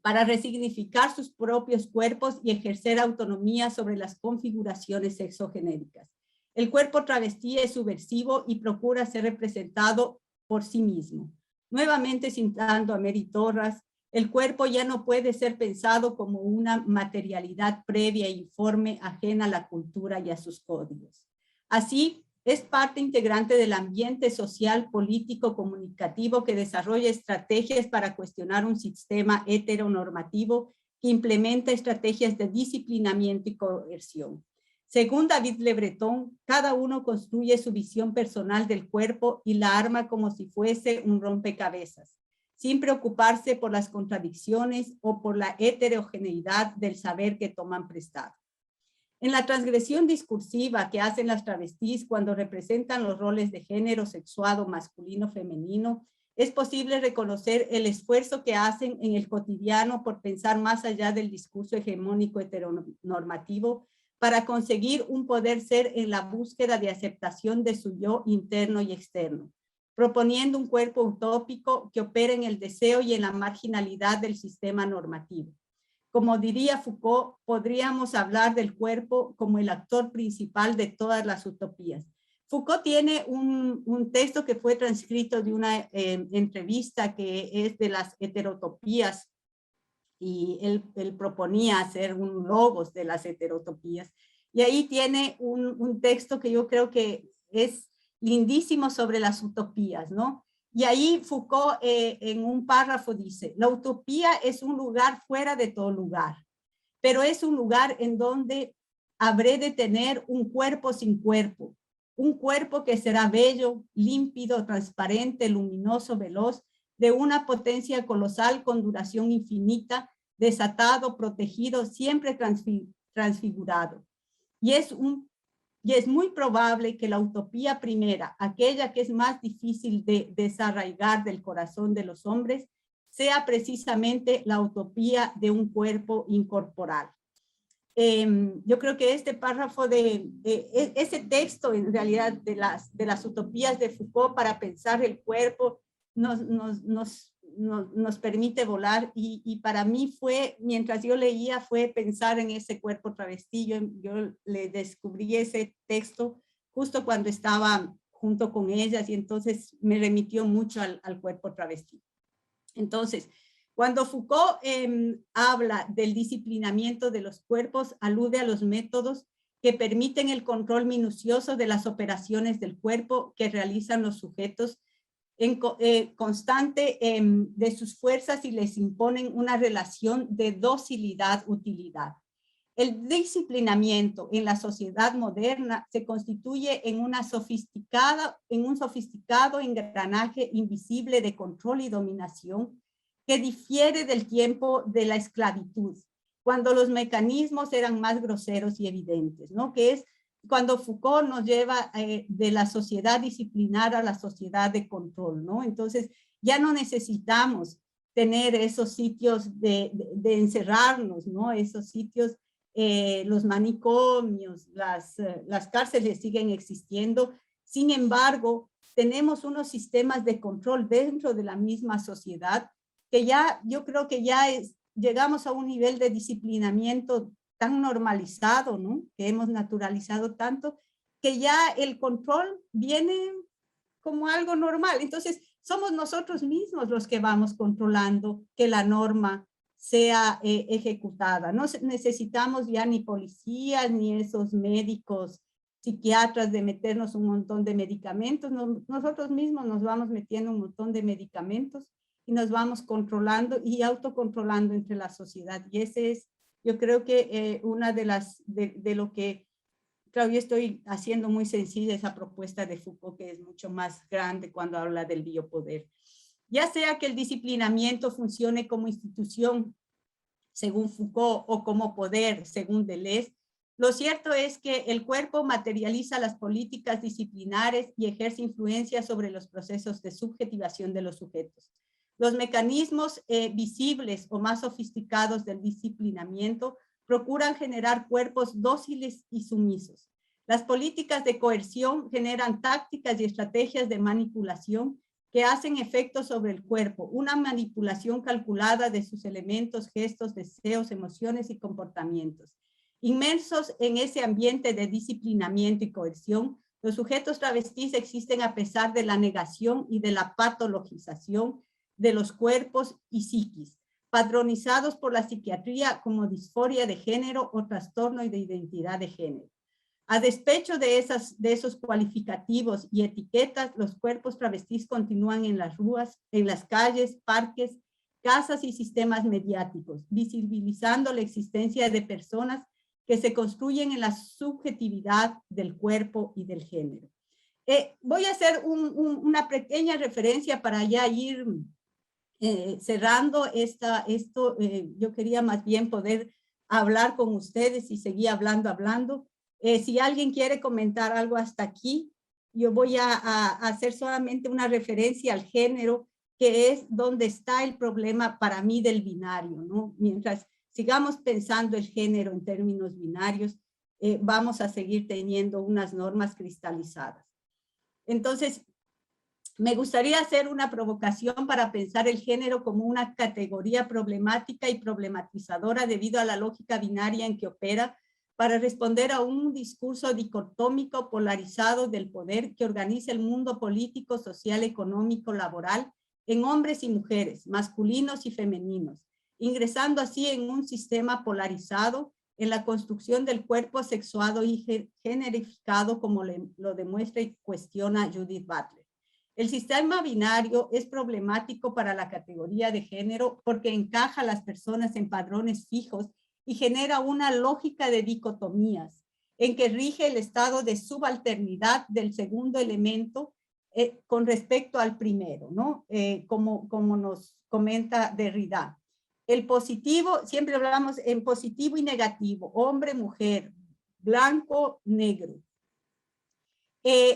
para resignificar sus propios cuerpos y ejercer autonomía sobre las configuraciones sexogenéricas. El cuerpo travesti es subversivo y procura ser representado por sí mismo. Nuevamente citando a Mary Torres, el cuerpo ya no puede ser pensado como una materialidad previa e informe ajena a la cultura y a sus códigos. Así, es parte integrante del ambiente social, político, comunicativo que desarrolla estrategias para cuestionar un sistema heteronormativo que implementa estrategias de disciplinamiento y coerción. Según David Le Breton, cada uno construye su visión personal del cuerpo y la arma como si fuese un rompecabezas, sin preocuparse por las contradicciones o por la heterogeneidad del saber que toman prestado. En la transgresión discursiva que hacen las travestis cuando representan los roles de género sexuado masculino-femenino, es posible reconocer el esfuerzo que hacen en el cotidiano por pensar más allá del discurso hegemónico heteronormativo para conseguir un poder ser en la búsqueda de aceptación de su yo interno y externo, proponiendo un cuerpo utópico que opera en el deseo y en la marginalidad del sistema normativo. como diría Foucault, podríamos hablar del cuerpo como el actor principal de todas las utopías. Foucault tiene un texto que fue transcrito de una entrevista que es de las heterotopías, y él proponía hacer un logos de las heterotopías. Y ahí tiene un texto que yo creo que es lindísimo sobre las utopías, ¿no? Y ahí Foucault en un párrafo dice, la utopía es un lugar fuera de todo lugar, pero es un lugar en donde habré de tener un cuerpo sin cuerpo, un cuerpo que será bello, límpido, transparente, luminoso, veloz, de una potencia colosal con duración infinita, desatado, protegido, siempre transfigurado. Y es muy probable que la utopía primera, aquella que es más difícil de desarraigar del corazón de los hombres, sea precisamente la utopía de un cuerpo incorporal. Yo creo que este párrafo ese texto en realidad de las utopías de Foucault para pensar el cuerpo nos permite volar, y para mí fue, mientras yo leía, fue pensar en ese cuerpo travesti. Yo le descubrí ese texto justo cuando estaba junto con ellas, y entonces me remitió mucho al cuerpo travesti. Entonces, cuando Foucault habla del disciplinamiento de los cuerpos, alude a los métodos que permiten el control minucioso de las operaciones del cuerpo que realizan los sujetos constante de sus fuerzas, y les imponen una relación de docilidad-utilidad. El disciplinamiento en la sociedad moderna se constituye en un sofisticado engranaje invisible de control y dominación que difiere del tiempo de la esclavitud, cuando los mecanismos eran más groseros y evidentes, ¿no? Que es cuando Foucault nos lleva de la sociedad disciplinar a la sociedad de control, ¿no? Entonces ya no necesitamos tener esos sitios de encerrarnos, ¿no? Esos sitios, los manicomios, las cárceles siguen existiendo. Sin embargo, tenemos unos sistemas de control dentro de la misma sociedad que ya, yo creo que ya llegamos a un nivel de disciplinamiento tan normalizado, ¿no? Que hemos naturalizado tanto, que ya el control viene como algo normal. Entonces, somos nosotros mismos los que vamos controlando que la norma sea ejecutada. No necesitamos ya ni policías, ni esos médicos, psiquiatras de meternos un montón de medicamentos. Nosotros mismos nos vamos metiendo un montón de medicamentos y nos vamos controlando y autocontrolando entre la sociedad. Y ese es, yo creo que una de lo que, claro, yo estoy haciendo muy sencilla esa propuesta de Foucault, que es mucho más grande cuando habla del biopoder. Ya sea que el disciplinamiento funcione como institución, según Foucault, o como poder, según Deleuze, lo cierto es que el cuerpo materializa las políticas disciplinares y ejerce influencia sobre los procesos de subjetivación de los sujetos. Los mecanismos visibles o más sofisticados del disciplinamiento procuran generar cuerpos dóciles y sumisos. Las políticas de coerción generan tácticas y estrategias de manipulación que hacen efecto sobre el cuerpo, una manipulación calculada de sus elementos, gestos, deseos, emociones y comportamientos. Inmersos en ese ambiente de disciplinamiento y coerción, los sujetos travestis existen a pesar de la negación y de la patologización de los cuerpos y psiquis, padronizados por la psiquiatría como disforia de género o trastorno de identidad de género. A despecho de esos cualificativos y etiquetas, los cuerpos travestis continúan en las ruas, en las calles, parques, casas y sistemas mediáticos, visibilizando la existencia de personas que se construyen en la subjetividad del cuerpo y del género. Voy a hacer una pequeña referencia para ya ir cerrando esto. Yo quería más bien poder hablar con ustedes y seguir hablando. Si alguien quiere comentar algo hasta aquí, yo voy a hacer solamente una referencia al género, que es donde está el problema para mí del binario, ¿no? Mientras sigamos pensando el género en términos binarios, vamos a seguir teniendo unas normas cristalizadas. Entonces, Me gustaría hacer una provocación para pensar el género como una categoría problemática y problematizadora debido a la lógica binaria en que opera, para responder a un discurso dicotómico polarizado del poder que organiza el mundo político, social, económico, laboral, en hombres y mujeres, masculinos y femeninos, ingresando así en un sistema polarizado en la construcción del cuerpo sexuado y generificado, como lo demuestra y cuestiona Judith Butler. El sistema binario es problemático para la categoría de género porque encaja a las personas en padrones fijos y genera una lógica de dicotomías en que rige el estado de subalternidad del segundo elemento con respecto al primero, ¿no? Como nos comenta Derrida. El positivo, siempre hablamos en positivo y negativo, hombre, mujer, blanco, negro.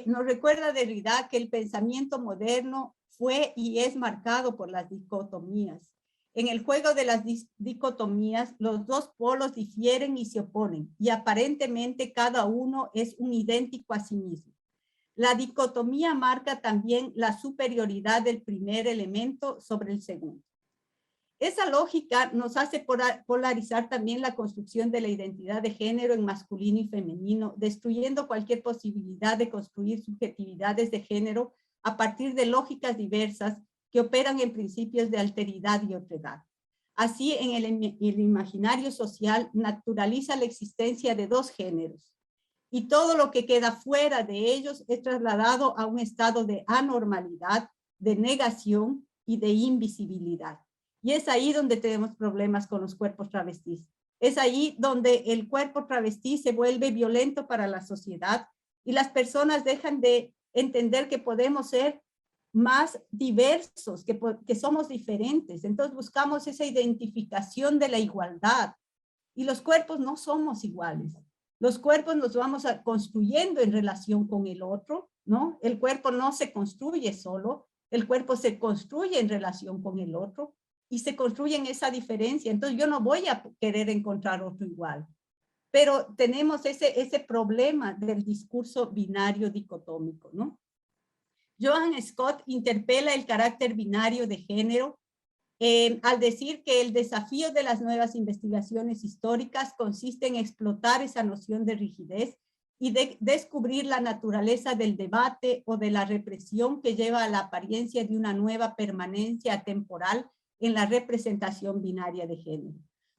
Nos recuerda Derrida que el pensamiento moderno fue y es marcado por las dicotomías. En el juego de las dicotomías, los dos polos difieren y se oponen, y aparentemente cada uno es un idéntico a sí mismo. La dicotomía marca también la superioridad del primer elemento sobre el segundo. Esa lógica nos hace polarizar también la construcción de la identidad de género en masculino y femenino, destruyendo cualquier posibilidad de construir subjetividades de género a partir de lógicas diversas que operan en principios de alteridad y otredad. Así, en el imaginario social naturaliza la existencia de dos géneros, y todo lo que queda fuera de ellos es trasladado a un estado de anormalidad, de negación y de invisibilidad. Y es ahí donde tenemos problemas con los cuerpos travestis. Es ahí donde el cuerpo travesti se vuelve violento para la sociedad y las personas dejan de entender que podemos ser más diversos, que somos diferentes. Entonces buscamos esa identificación de la igualdad. Y los cuerpos no somos iguales. Los cuerpos nos vamos construyendo en relación con el otro, ¿no? El cuerpo no se construye solo, el cuerpo se construye en relación con el otro y se construye en esa diferencia. Entonces yo no voy a querer encontrar otro igual. Pero tenemos ese problema del discurso binario dicotómico, ¿no? Joan Scott interpela el carácter binario de género al decir que el desafío de las nuevas investigaciones históricas consiste en explotar esa noción de rigidez y de descubrir la naturaleza del debate o de la represión que lleva a la apariencia de una nueva permanencia temporal en la representación binaria de género.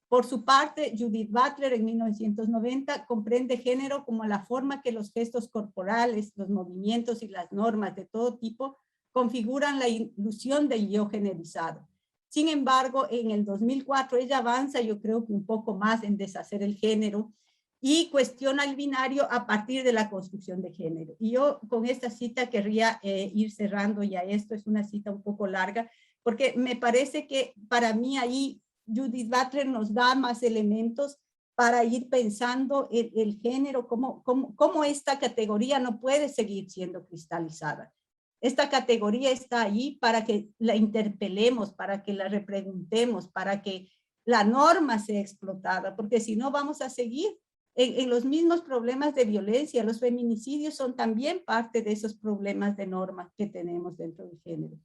Por su parte, Judith Butler en 1990 comprende género como la forma que los gestos corporales, los movimientos y las normas de todo tipo configuran la ilusión del yo generizado. Sin embargo, en el 2004 ella avanza, yo creo que un poco más en deshacer el género y cuestiona el binario a partir de la construcción de género. Y yo con esta cita querría ir cerrando ya esto, es una cita un poco larga, porque me parece que para mí ahí Judith Butler nos da más elementos para ir pensando el género, cómo esta categoría no puede seguir siendo cristalizada. Esta categoría está ahí para que la interpelemos, para que la repreguntemos, para que la norma sea explotada, porque si no vamos a seguir en los mismos problemas de violencia. Los feminicidios son también parte de esos problemas de norma que tenemos dentro del género.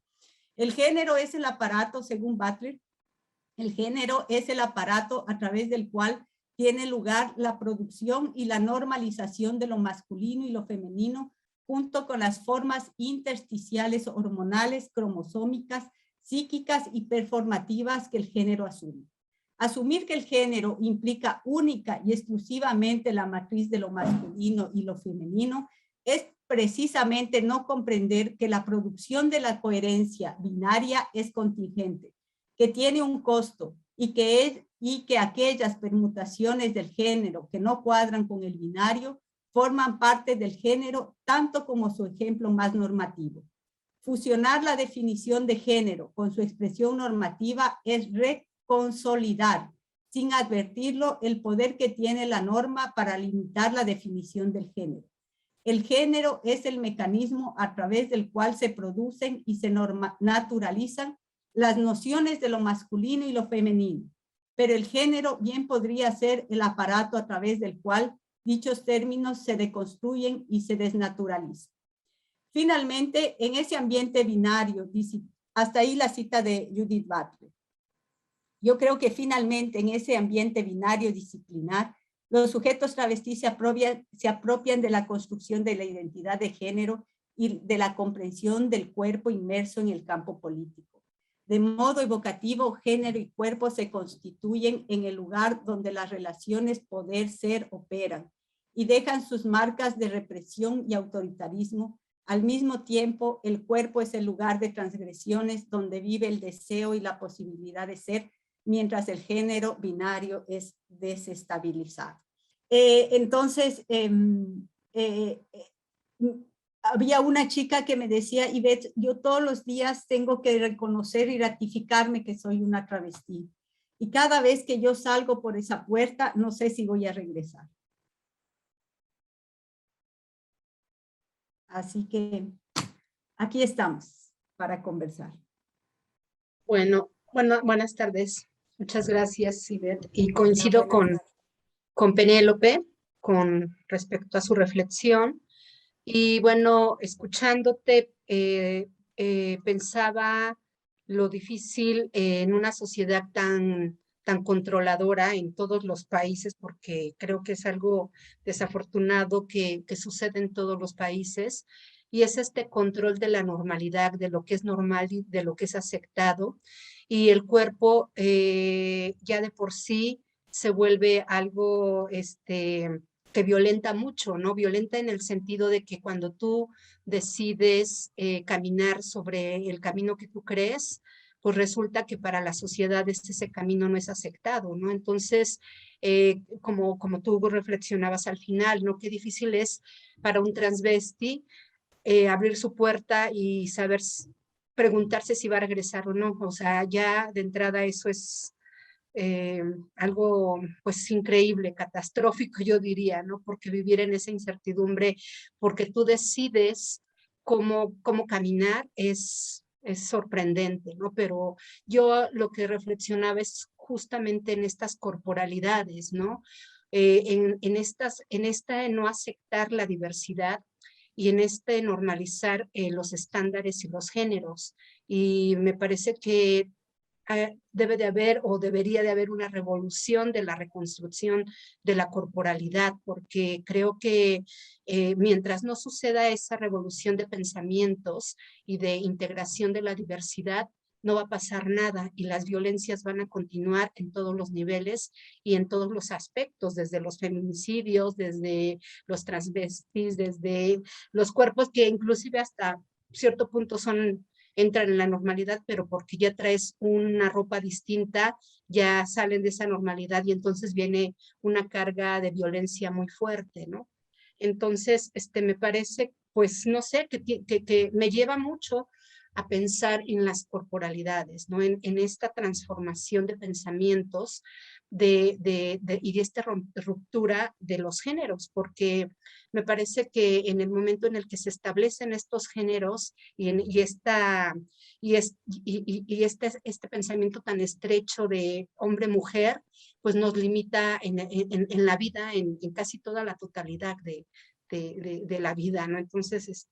El género es el aparato, según Butler, el género es el aparato a través del cual tiene lugar la producción y la normalización de lo masculino y lo femenino, junto con las formas intersticiales hormonales, cromosómicas, psíquicas y performativas que el género asume. Asumir que el género implica única y exclusivamente la matriz de lo masculino y lo femenino es precisamente no comprender que la producción de la coherencia binaria es contingente, que tiene un costo y que aquellas permutaciones del género que no cuadran con el binario forman parte del género tanto como su ejemplo más normativo. Fusionar la definición de género con su expresión normativa es reconsolidar, sin advertirlo, el poder que tiene la norma para limitar la definición del género. El género es el mecanismo a través del cual se producen y se naturalizan las nociones de lo masculino y lo femenino, pero el género bien podría ser el aparato a través del cual dichos términos se deconstruyen y se desnaturalizan. Finalmente, en ese ambiente binario, hasta ahí la cita de Judith Butler. Yo creo que finalmente en ese ambiente binario disciplinar, los sujetos travestis se apropian de la construcción de la identidad de género y de la comprensión del cuerpo inmerso en el campo político. De modo evocativo, género y cuerpo se constituyen en el lugar donde las relaciones poder-ser operan y dejan sus marcas de represión y autoritarismo. Al mismo tiempo, el cuerpo es el lugar de transgresiones donde vive el deseo y la posibilidad de ser, mientras el género binario es desestabilizado. Entonces, había una chica que me decía, Ivette, yo todos los días tengo que reconocer y ratificarme que soy una travesti. Y cada vez que yo salgo por esa puerta, no sé si voy a regresar. Así que aquí estamos para conversar. Bueno, buenas tardes. Muchas gracias, Ivette. Y coincido con Penélope con respecto a su reflexión. Y bueno, escuchándote, pensaba lo difícil en una sociedad tan controladora en todos los países, porque creo que es algo desafortunado que sucede en todos los países, y es este control de la normalidad, de lo que es normal y de lo que es aceptado, y el cuerpo ya de por sí se vuelve algo que violenta mucho, ¿no? Violenta en el sentido de que cuando tú decides caminar sobre el camino que tú crees, pues resulta que para la sociedad ese camino no es aceptado, ¿no? Entonces, como tú reflexionabas al final, ¿no? Qué difícil es para un transvesti abrir su puerta y saber, preguntarse si va a regresar o no. O sea, ya de entrada eso es algo pues increíble, catastrófico yo diría, ¿no? Porque vivir en esa incertidumbre, porque tú decides cómo caminar es sorprendente, ¿no? Pero yo lo que reflexionaba es justamente en estas corporalidades, ¿no? En esta no aceptar la diversidad y en este normalizar los estándares y los géneros. Y me parece que debe de haber o debería de haber una revolución de la reconstrucción de la corporalidad, porque creo que mientras no suceda esa revolución de pensamientos y de integración de la diversidad, no va a pasar nada y las violencias van a continuar en todos los niveles y en todos los aspectos, desde los feminicidios, desde los transvestis, desde los cuerpos que inclusive hasta cierto punto entran en la normalidad, pero porque ya traes una ropa distinta, ya salen de esa normalidad y entonces viene una carga de violencia muy fuerte, ¿no? Entonces, me parece, pues, no sé, que me lleva mucho a pensar en las corporalidades, ¿no? En esta transformación de pensamientos y de esta ruptura de los géneros, porque me parece que en el momento en el que se establecen estos géneros este pensamiento tan estrecho de hombre-mujer, pues nos limita en la vida, en casi toda la totalidad de la vida, ¿no? Entonces,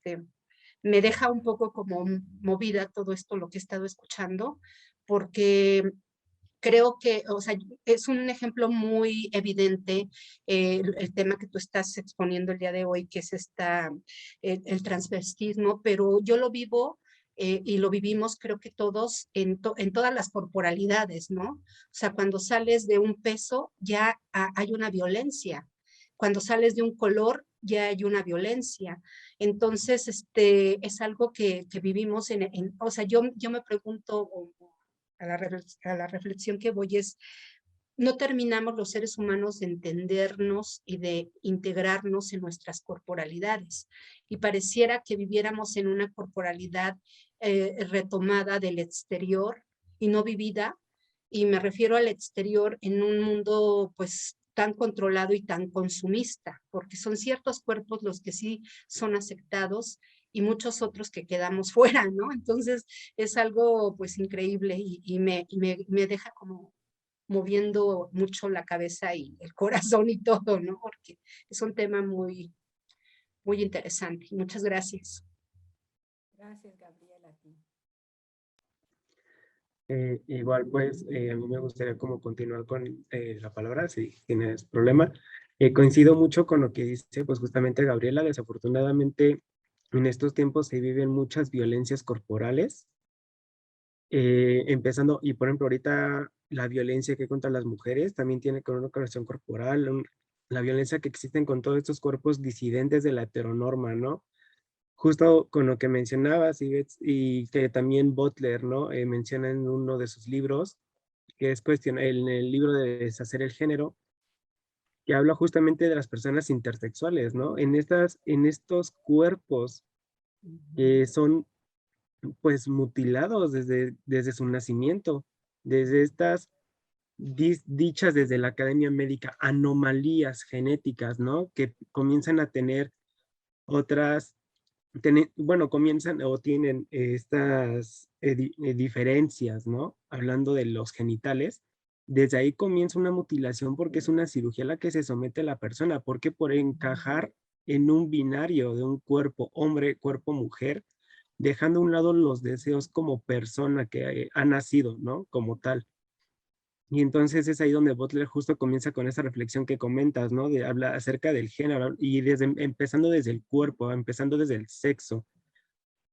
me deja un poco como movida todo esto, lo que he estado escuchando, porque creo que, o sea, es un ejemplo muy evidente el tema que tú estás exponiendo el día de hoy, que es el transvestismo, pero yo lo vivo y lo vivimos creo que todos en todas las corporalidades, ¿no? O sea, cuando sales de un peso ya hay una violencia, cuando sales de un color ya hay una violencia. Entonces, es algo que vivimos o sea, yo me pregunto, a la reflexión que voy es, no terminamos los seres humanos de entendernos y de integrarnos en nuestras corporalidades. Y pareciera que viviéramos en una corporalidad retomada del exterior y no vivida. Y me refiero al exterior en un mundo pues tan controlado y tan consumista, porque son ciertos cuerpos los que sí son aceptados y muchos otros que quedamos fuera, ¿no? Entonces es algo pues increíble y me deja como moviendo mucho la cabeza y el corazón y todo, ¿no? Porque es un tema muy, muy interesante. Muchas gracias. Gracias, Gabriela, a ti. Igual, pues, a mí me gustaría como continuar con la palabra, si tienes problema. Coincido mucho con lo que dice, pues, justamente Gabriela. Desafortunadamente, en estos tiempos se viven muchas violencias corporales, empezando, y por ejemplo, ahorita la violencia que hay contra las mujeres también tiene con una corrección corporal, la violencia que existen con todos estos cuerpos disidentes de la heteronorma, ¿no? Justo con lo que mencionabas, Ivette, y que también Butler, ¿no? Menciona en uno de sus libros, que es en el libro de Deshacer el Género, que habla justamente de las personas intersexuales, ¿no? En estos cuerpos que son, pues, mutilados desde su nacimiento, desde estas dichas desde la Academia Médica, anomalías genéticas, ¿no? Que comienzan a tener otras bueno, comienzan o tienen estas diferencias, ¿no? Hablando de los genitales, desde ahí comienza una mutilación porque es una cirugía a la que se somete la persona, porque por encajar en un binario de un cuerpo hombre, cuerpo mujer, dejando a un lado los deseos como persona que ha nacido, ¿no? Como tal. Y entonces es ahí donde Butler justo comienza con esa reflexión que comentas, ¿no? De hablar acerca del género y empezando desde el cuerpo, empezando desde el sexo,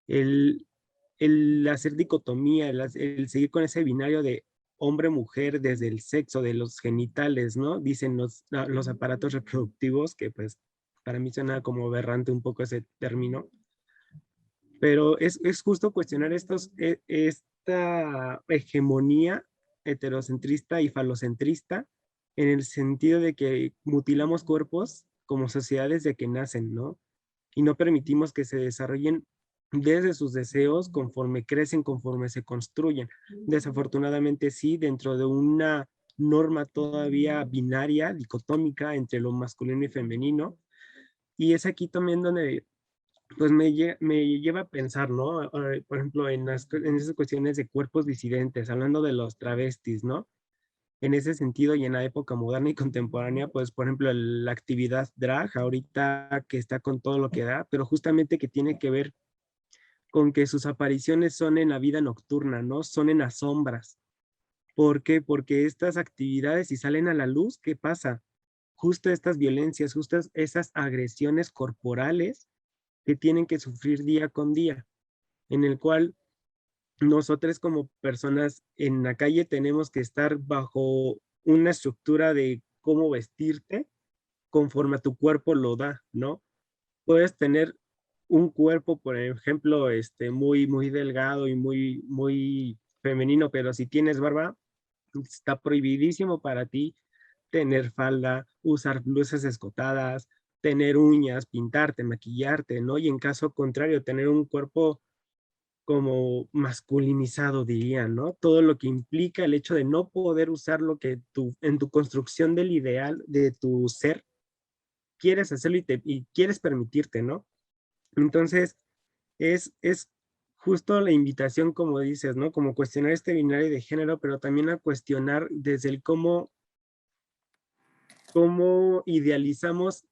el, el hacer dicotomía, el seguir con ese binario de hombre-mujer desde el sexo, de los genitales, ¿no? Dicen los aparatos reproductivos, que pues para mí suena como aberrante un poco ese término, pero es justo cuestionar esta hegemonía heterocentrista y falocentrista en el sentido de que mutilamos cuerpos como sociedad desde que nacen, ¿no? Y no permitimos que se desarrollen desde sus deseos conforme crecen, conforme se construyen. Desafortunadamente sí, dentro de una norma todavía binaria, dicotómica entre lo masculino y femenino. Y es aquí también donde pues me lleva a pensar, ¿no? Por ejemplo, en esas cuestiones de cuerpos disidentes, hablando de los travestis, ¿no? En ese sentido y en la época moderna y contemporánea, pues, por ejemplo, la actividad drag, ahorita que está con todo lo que da, pero justamente que tiene que ver con que sus apariciones son en la vida nocturna, ¿no? Son en las sombras. ¿Por qué? Porque estas actividades, si salen a la luz, ¿qué pasa? Justo estas violencias, justo esas agresiones corporales que tienen que sufrir día con día, en el cual nosotros como personas en la calle tenemos que estar bajo una estructura de cómo vestirte conforme a tu cuerpo lo da, ¿no? Puedes tener un cuerpo, por ejemplo, muy delgado y muy femenino, pero si tienes barba, está prohibidísimo para ti tener falda, usar blusas escotadas, tener uñas, pintarte, maquillarte, ¿no? Y en caso contrario, tener un cuerpo como masculinizado, diría, ¿no? Todo lo que implica el hecho de no poder usar lo que en tu construcción del ideal de tu ser quieres hacerlo y quieres permitirte, ¿no? Entonces, es justo la invitación, como dices, ¿no? Como cuestionar este binario de género, pero también a cuestionar desde el cómo idealizamos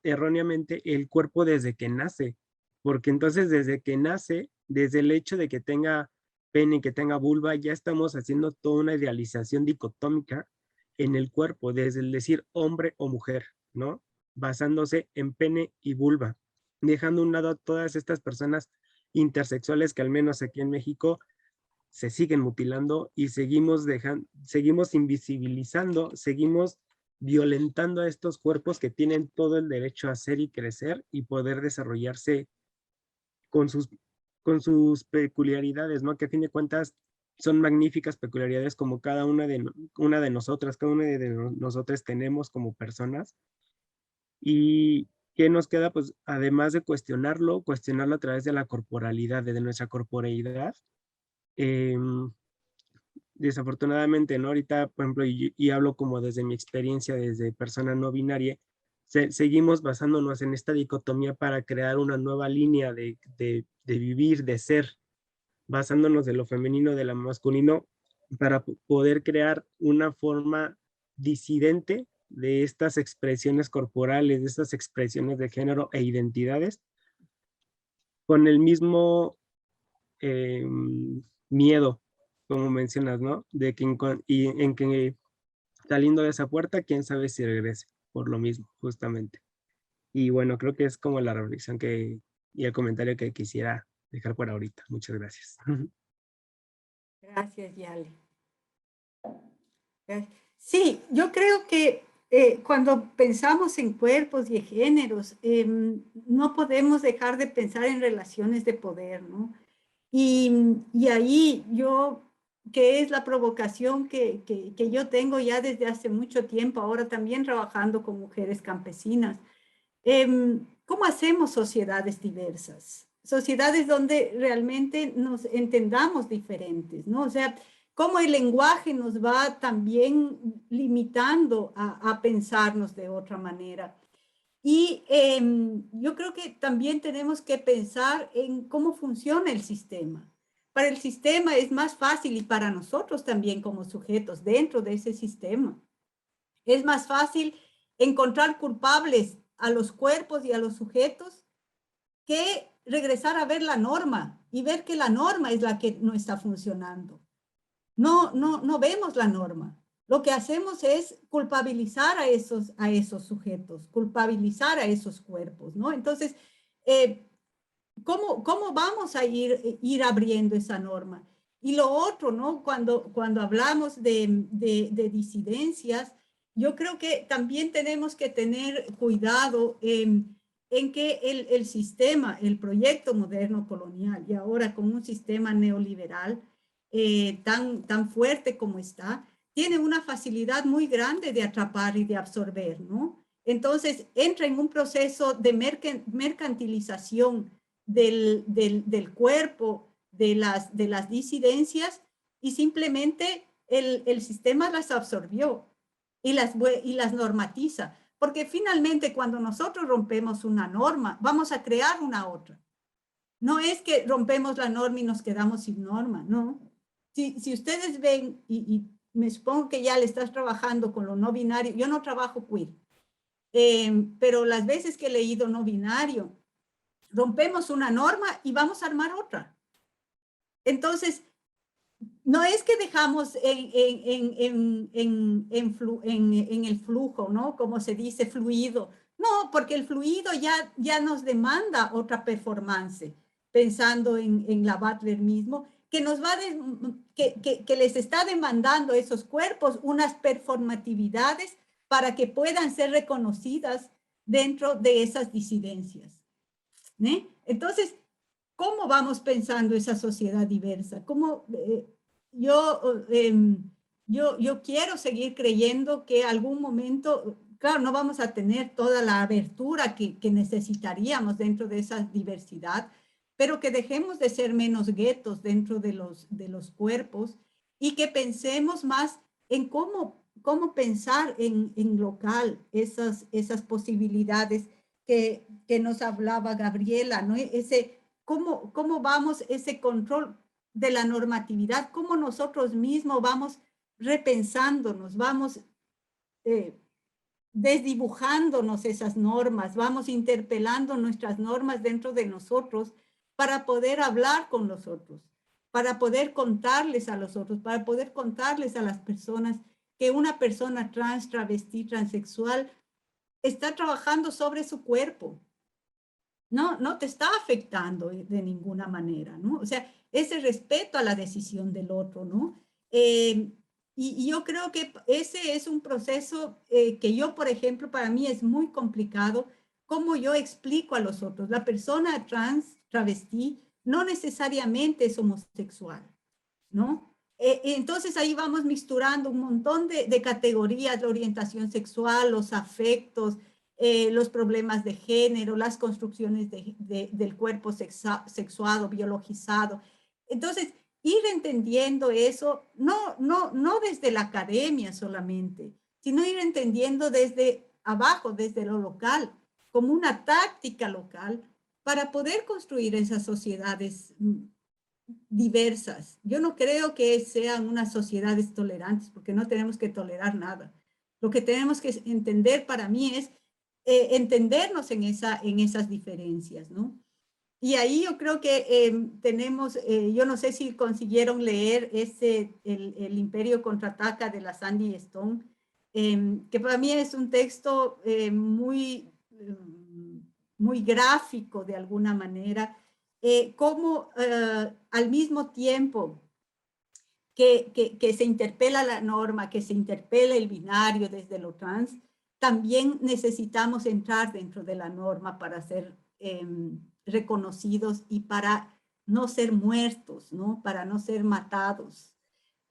erróneamente el cuerpo desde que nace, porque entonces desde que nace, desde el hecho de que tenga pene, que tenga vulva, ya estamos haciendo toda una idealización dicotómica en el cuerpo, desde el decir hombre o mujer, ¿no? Basándose en pene y vulva, dejando a un lado a todas estas personas intersexuales que al menos aquí en México se siguen mutilando y seguimos invisibilizando, seguimos violentando a estos cuerpos que tienen todo el derecho a ser y crecer y poder desarrollarse con sus, con sus peculiaridades, ¿no? Que a fin de cuentas son magníficas peculiaridades como una de nosotras, cada una de nosotras tenemos como personas. Y ¿qué nos queda? Pues además de cuestionarlo a través de la corporalidad, de nuestra corporeidad. Desafortunadamente, ¿no? Ahorita, por ejemplo, y hablo como desde mi experiencia, desde persona no binaria, seguimos basándonos en esta dicotomía para crear una nueva línea de vivir, de ser, basándonos de lo femenino, de lo masculino, para poder crear una forma disidente de estas expresiones corporales, de estas expresiones de género e identidades, con el mismo miedo, como mencionas, ¿no? De que en que saliendo de esa puerta, quién sabe si regrese, por lo mismo, justamente. Y bueno, creo que es como la reflexión y el comentario que quisiera dejar por ahorita. Muchas gracias. Gracias, Yale. Sí, yo creo que cuando pensamos en cuerpos y en géneros, no podemos dejar de pensar en relaciones de poder, ¿no? Y ahí yo, que es la provocación que yo tengo ya desde hace mucho tiempo, ahora también trabajando con mujeres campesinas, ¿cómo hacemos sociedades diversas? Sociedades donde realmente nos entendamos diferentes, ¿no? O sea, cómo el lenguaje nos va también limitando a pensarnos de otra manera. Y yo creo que también tenemos que pensar en cómo funciona el sistema. Para el sistema es más fácil y para nosotros también como sujetos dentro de ese sistema. Es más fácil encontrar culpables a los cuerpos y a los sujetos que regresar a ver la norma y ver que la norma es la que no está funcionando. No vemos la norma. Lo que hacemos es culpabilizar a esos sujetos, culpabilizar a esos cuerpos, ¿no? Entonces, ¿cómo vamos a ir abriendo esa norma? Y lo otro, ¿no? Cuando hablamos de disidencias, yo creo que también tenemos que tener cuidado en que el sistema, el proyecto moderno colonial, y ahora con un sistema neoliberal tan fuerte como está, tiene una facilidad muy grande de atrapar y de absorber, ¿no? Entonces, entra en un proceso de mercantilización del cuerpo, de las disidencias, y simplemente el sistema las absorbió y las normatiza. Porque finalmente cuando nosotros rompemos una norma, vamos a crear una otra. No es que rompemos la norma y nos quedamos sin norma, no. Si ustedes ven, y me supongo que ya le estás trabajando con lo no binario, yo no trabajo queer, pero las veces que he leído no binario, rompemos una norma y vamos a armar otra. Entonces, no es que dejamos en el flujo, ¿no? Como se dice, fluido. No, porque el fluido ya nos demanda otra performance, pensando en la Butler mismo, que que les está demandando a esos cuerpos unas performatividades para que puedan ser reconocidas dentro de esas disidencias. Entonces, ¿cómo vamos pensando esa sociedad diversa? Yo quiero seguir creyendo que algún momento, claro, no vamos a tener toda la abertura que necesitaríamos dentro de esa diversidad, pero que dejemos de ser menos guetos dentro de los cuerpos y que pensemos más en cómo pensar en local esas posibilidades que nos hablaba Gabriela, ¿no? ¿Cómo vamos ese control de la normatividad? ¿Cómo nosotros mismos vamos repensándonos, vamos desdibujándonos esas normas, vamos interpelando nuestras normas dentro de nosotros para poder hablar con los otros, para poder contarles a los otros, para poder contarles a las personas que una persona trans, travesti, transexual está trabajando sobre su cuerpo? No te está afectando de ninguna manera, ¿no? O sea, ese respeto a la decisión del otro, ¿no? Y yo creo que ese es un proceso que yo, por ejemplo, para mí es muy complicado, cómo yo explico a los otros. La persona trans, travesti, no necesariamente es homosexual, ¿no? Entonces ahí vamos mixturando un montón de categorías, la orientación sexual, los afectos, los problemas de género, las construcciones del cuerpo sexuado, biologizado. Entonces, ir entendiendo eso, no desde la academia solamente, sino ir entendiendo desde abajo, desde lo local, como una táctica local para poder construir esas sociedades diversas. Yo no creo que sean unas sociedades tolerantes, porque no tenemos que tolerar nada. Lo que tenemos que entender para mí es entendernos en esas diferencias, ¿no? Y ahí yo creo que tenemos, yo no sé si consiguieron leer el Imperio Contraataca de la Sandy Stone, que para mí es un texto muy gráfico de alguna manera, como al mismo tiempo que se interpela la norma, que se interpela el binario desde lo trans, también necesitamos entrar dentro de la norma para ser reconocidos y para no ser muertos, ¿no? Para no ser matados.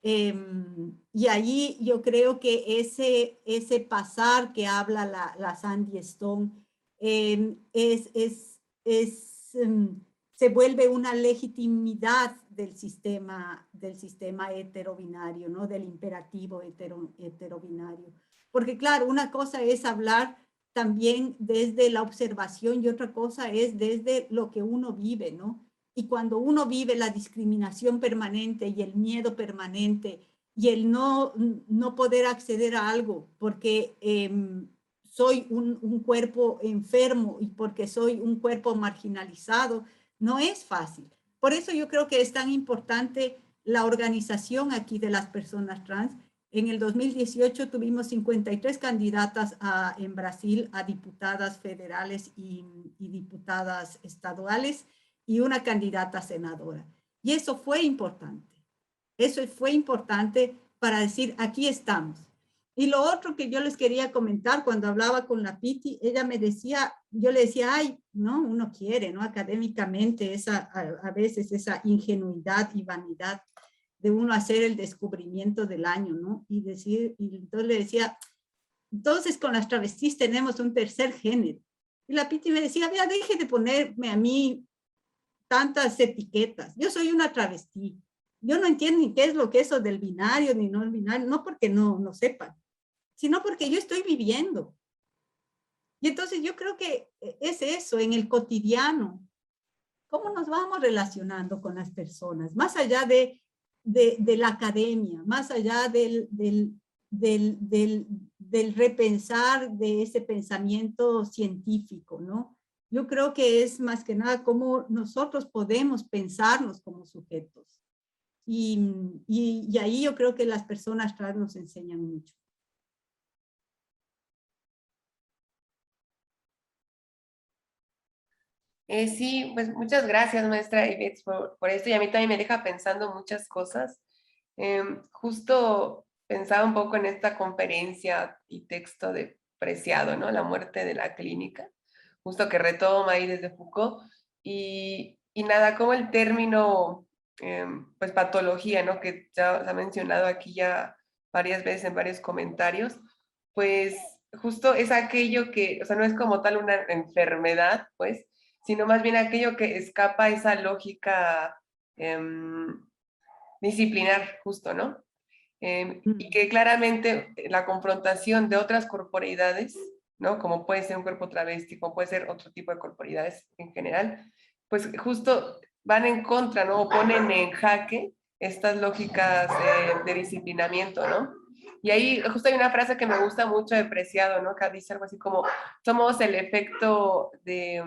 Y ahí yo creo que ese pasar que habla la Sandy Stone se vuelve una legitimidad del sistema heterobinario, ¿no? Del imperativo heterobinario. Porque claro, una cosa es hablar también desde la observación y otra cosa es desde lo que uno vive, ¿no? Y cuando uno vive la discriminación permanente y el miedo permanente y el no poder acceder a algo porque soy un cuerpo enfermo y porque soy un cuerpo marginalizado, no es fácil. Por eso yo creo que es tan importante la organización aquí de las personas trans. En el 2018 tuvimos 53 candidatas en Brasil a diputadas federales y diputadas estaduales y una candidata senadora. Y eso fue importante. Eso fue importante para decir, aquí estamos. Y lo otro que yo les quería comentar cuando hablaba con la Piti, ella me decía, yo le decía, ay, no, uno quiere, ¿no? Académicamente, a veces esa ingenuidad y vanidad de uno hacer el descubrimiento del año, ¿no? Y entonces le decía, entonces con las travestis tenemos un tercer género. Y la Piti me decía, vea, deje de ponerme a mí tantas etiquetas. Yo soy una travesti. Yo no entiendo ni qué es lo que es eso del binario ni no el binario, no porque no sepan, sino porque yo estoy viviendo. Y entonces yo creo que es eso, en el cotidiano, cómo nos vamos relacionando con las personas, más allá de la academia, más allá del repensar de ese pensamiento científico, ¿no? Yo creo que es más que nada cómo nosotros podemos pensarnos como sujetos. Y ahí yo creo que las personas trans nos enseñan mucho. Sí, pues muchas gracias, maestra Ivette, por esto, y a mí también me deja pensando muchas cosas. Justo pensaba un poco en esta conferencia y texto de Preciado, ¿no? La muerte de la clínica, justo que retoma ahí desde Foucault, y nada, como el término, pues patología, ¿no? Que ya se ha mencionado aquí ya varias veces en varios comentarios, pues justo es aquello que, o sea, no es como tal una enfermedad, pues, sino más bien aquello que escapa a esa lógica disciplinar, justo, ¿no? Y que claramente la confrontación de otras corporeidades, ¿no? Como puede ser un cuerpo travesti, como puede ser otro tipo de corporeidades en general, pues justo van en contra, ¿no? O ponen en jaque estas lógicas de disciplinamiento, ¿no? Y ahí justo hay una frase que me gusta mucho de Preciado, ¿no? Que dice algo así como, somos el efecto de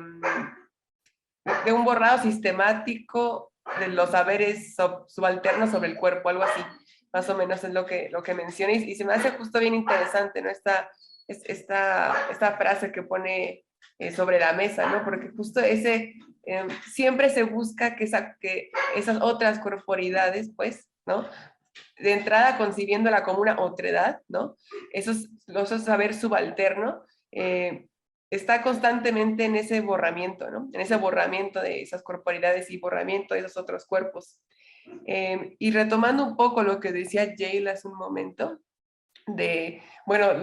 un borrado sistemático de los saberes subalternos sobre el cuerpo, algo así, más o menos es lo que menciona, y se me hace justo bien interesante, ¿no? Esta frase que pone sobre la mesa, ¿no? Porque justo siempre se busca que esas otras corporidades, pues, ¿no? De entrada concibiéndola como una otredad, ¿no? Esos saber subalterno, está constantemente en ese borramiento, ¿no? En ese borramiento de esas corporalidades y borramiento de esos otros cuerpos. Y retomando un poco lo que decía Jayle hace un momento, de, bueno,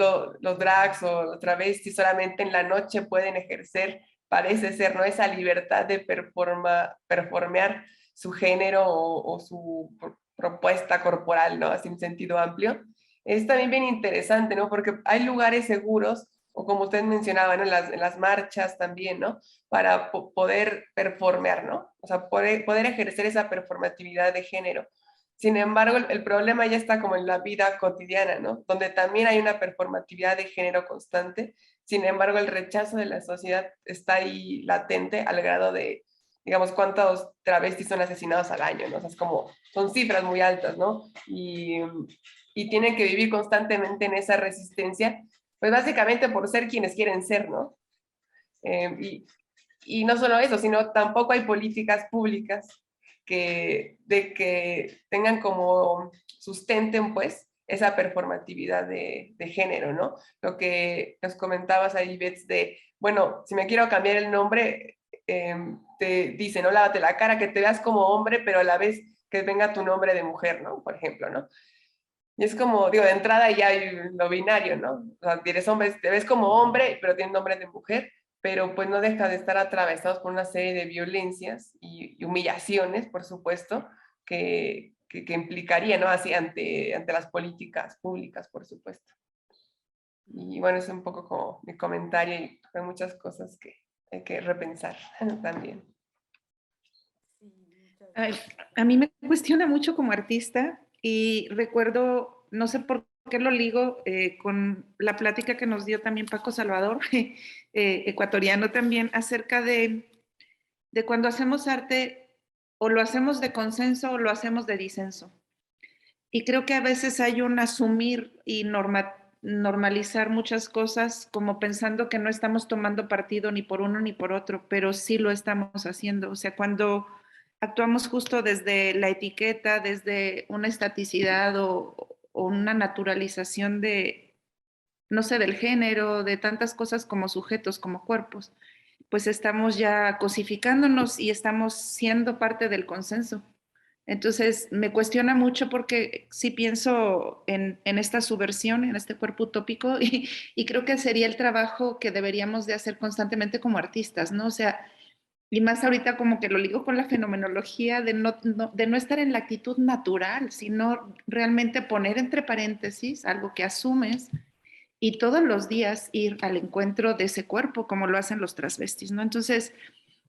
los drags o los travestis solamente en la noche pueden ejercer, parece ser, ¿no? Esa libertad de performear su género o su propuesta corporal, ¿no? Así en sentido amplio. Es también bien interesante, ¿no? Porque hay lugares seguros, o como ustedes mencionaban, ¿no? En las marchas también, ¿no? Para poder performear, ¿no? O sea, poder ejercer esa performatividad de género. Sin embargo, el problema ya está como en la vida cotidiana, ¿no? Donde también hay una performatividad de género constante. Sin embargo, el rechazo de la sociedad está ahí latente al grado de digamos, cuántos travestis son asesinados al año, ¿no? O sea, es como, son cifras muy altas, ¿no? Y tienen que vivir constantemente en esa resistencia, pues básicamente por ser quienes quieren ser, ¿no? Y no solo eso, sino tampoco hay políticas públicas que tengan como sustenten, pues, esa performatividad de género, ¿no? Lo que nos comentabas ahí, Bets, de, bueno, si me quiero cambiar el nombre, te dicen, no, lávate la cara, que te veas como hombre, pero a la vez que venga tu nombre de mujer, ¿no? Por ejemplo, ¿no? Y es como, digo, de entrada ya hay lo binario, ¿no? O sea, eres hombre, te ves como hombre, pero tienes nombre de mujer, pero pues no deja de estar atravesados por una serie de violencias y humillaciones, por supuesto, que implicaría, ¿no? Así ante las políticas públicas, por supuesto. Y bueno, es un poco como mi comentario y hay muchas cosas que hay que repensar también. Ay, a mí me cuestiona mucho como artista y recuerdo, no sé por qué lo ligo con la plática que nos dio también Paco Salvador, ecuatoriano también, acerca de cuando hacemos arte o lo hacemos de consenso o lo hacemos de disenso. Y creo que a veces hay un asumir y normalizar muchas cosas como pensando que no estamos tomando partido ni por uno ni por otro, pero sí lo estamos haciendo. O sea, cuando actuamos justo desde la etiqueta, desde una estaticidad o una naturalización de, no sé, del género, de tantas cosas como sujetos, como cuerpos, pues estamos ya cosificándonos y estamos siendo parte del consenso. Entonces me cuestiona mucho porque sí pienso en esta subversión, en este cuerpo utópico y creo que sería el trabajo que deberíamos de hacer constantemente como artistas, ¿no? O sea, y más ahorita como que lo ligo con la fenomenología de no estar en la actitud natural, sino realmente poner entre paréntesis algo que asumes y todos los días ir al encuentro de ese cuerpo como lo hacen los transvestis, ¿no? Entonces,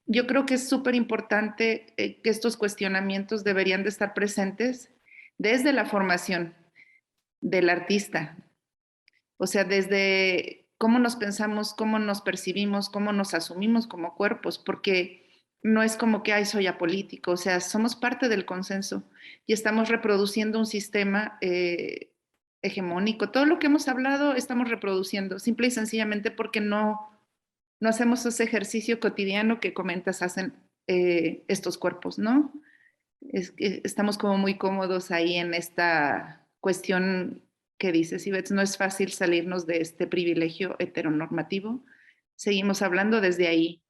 yo creo que es súper importante que estos cuestionamientos deberían de estar presentes desde la formación del artista, o sea, desde cómo nos pensamos, cómo nos percibimos, cómo nos asumimos como cuerpos, porque no es como que, ay, soy apolítico, o sea, somos parte del consenso y estamos reproduciendo un sistema hegemónico. Todo lo que hemos hablado estamos reproduciendo, simple y sencillamente porque no hacemos ese ejercicio cotidiano que comentas hacen estos cuerpos, ¿no? Estamos como muy cómodos ahí en esta cuestión que dices, Ivette, no es fácil salirnos de este privilegio heteronormativo. Seguimos hablando desde ahí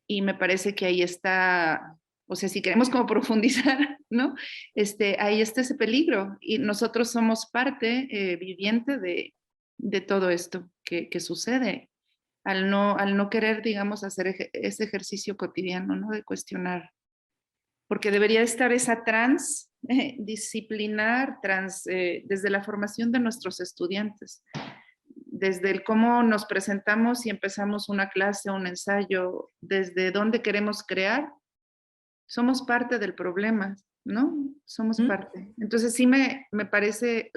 y me parece que ahí está, o sea, si queremos como profundizar, ¿no? Ahí está ese peligro y nosotros somos parte viviente de todo esto que sucede al no querer, digamos, hacer ese ejercicio cotidiano, ¿no? De cuestionar. Porque debería estar esa transdisciplinar, desde la formación de nuestros estudiantes, desde el cómo nos presentamos y empezamos una clase, un ensayo, desde dónde queremos crear, somos parte del problema, ¿no? Somos parte. Entonces sí me parece,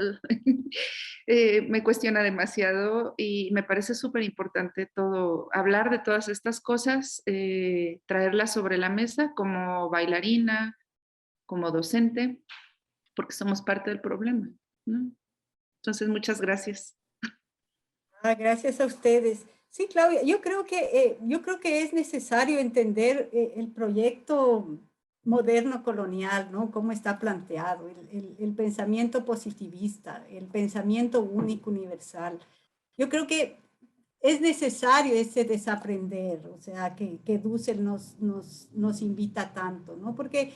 me cuestiona demasiado y me parece súper importante todo, hablar de todas estas cosas, traerlas sobre la mesa como bailarina, como docente, porque somos parte del problema, ¿no? Entonces, muchas gracias. Gracias a ustedes. Sí, Claudia, yo creo que es necesario entender el proyecto moderno colonial, ¿no? Cómo está planteado, el pensamiento positivista, el pensamiento único, universal. Yo creo que es necesario ese desaprender, o sea, que Dussel nos invita tanto, ¿no? Porque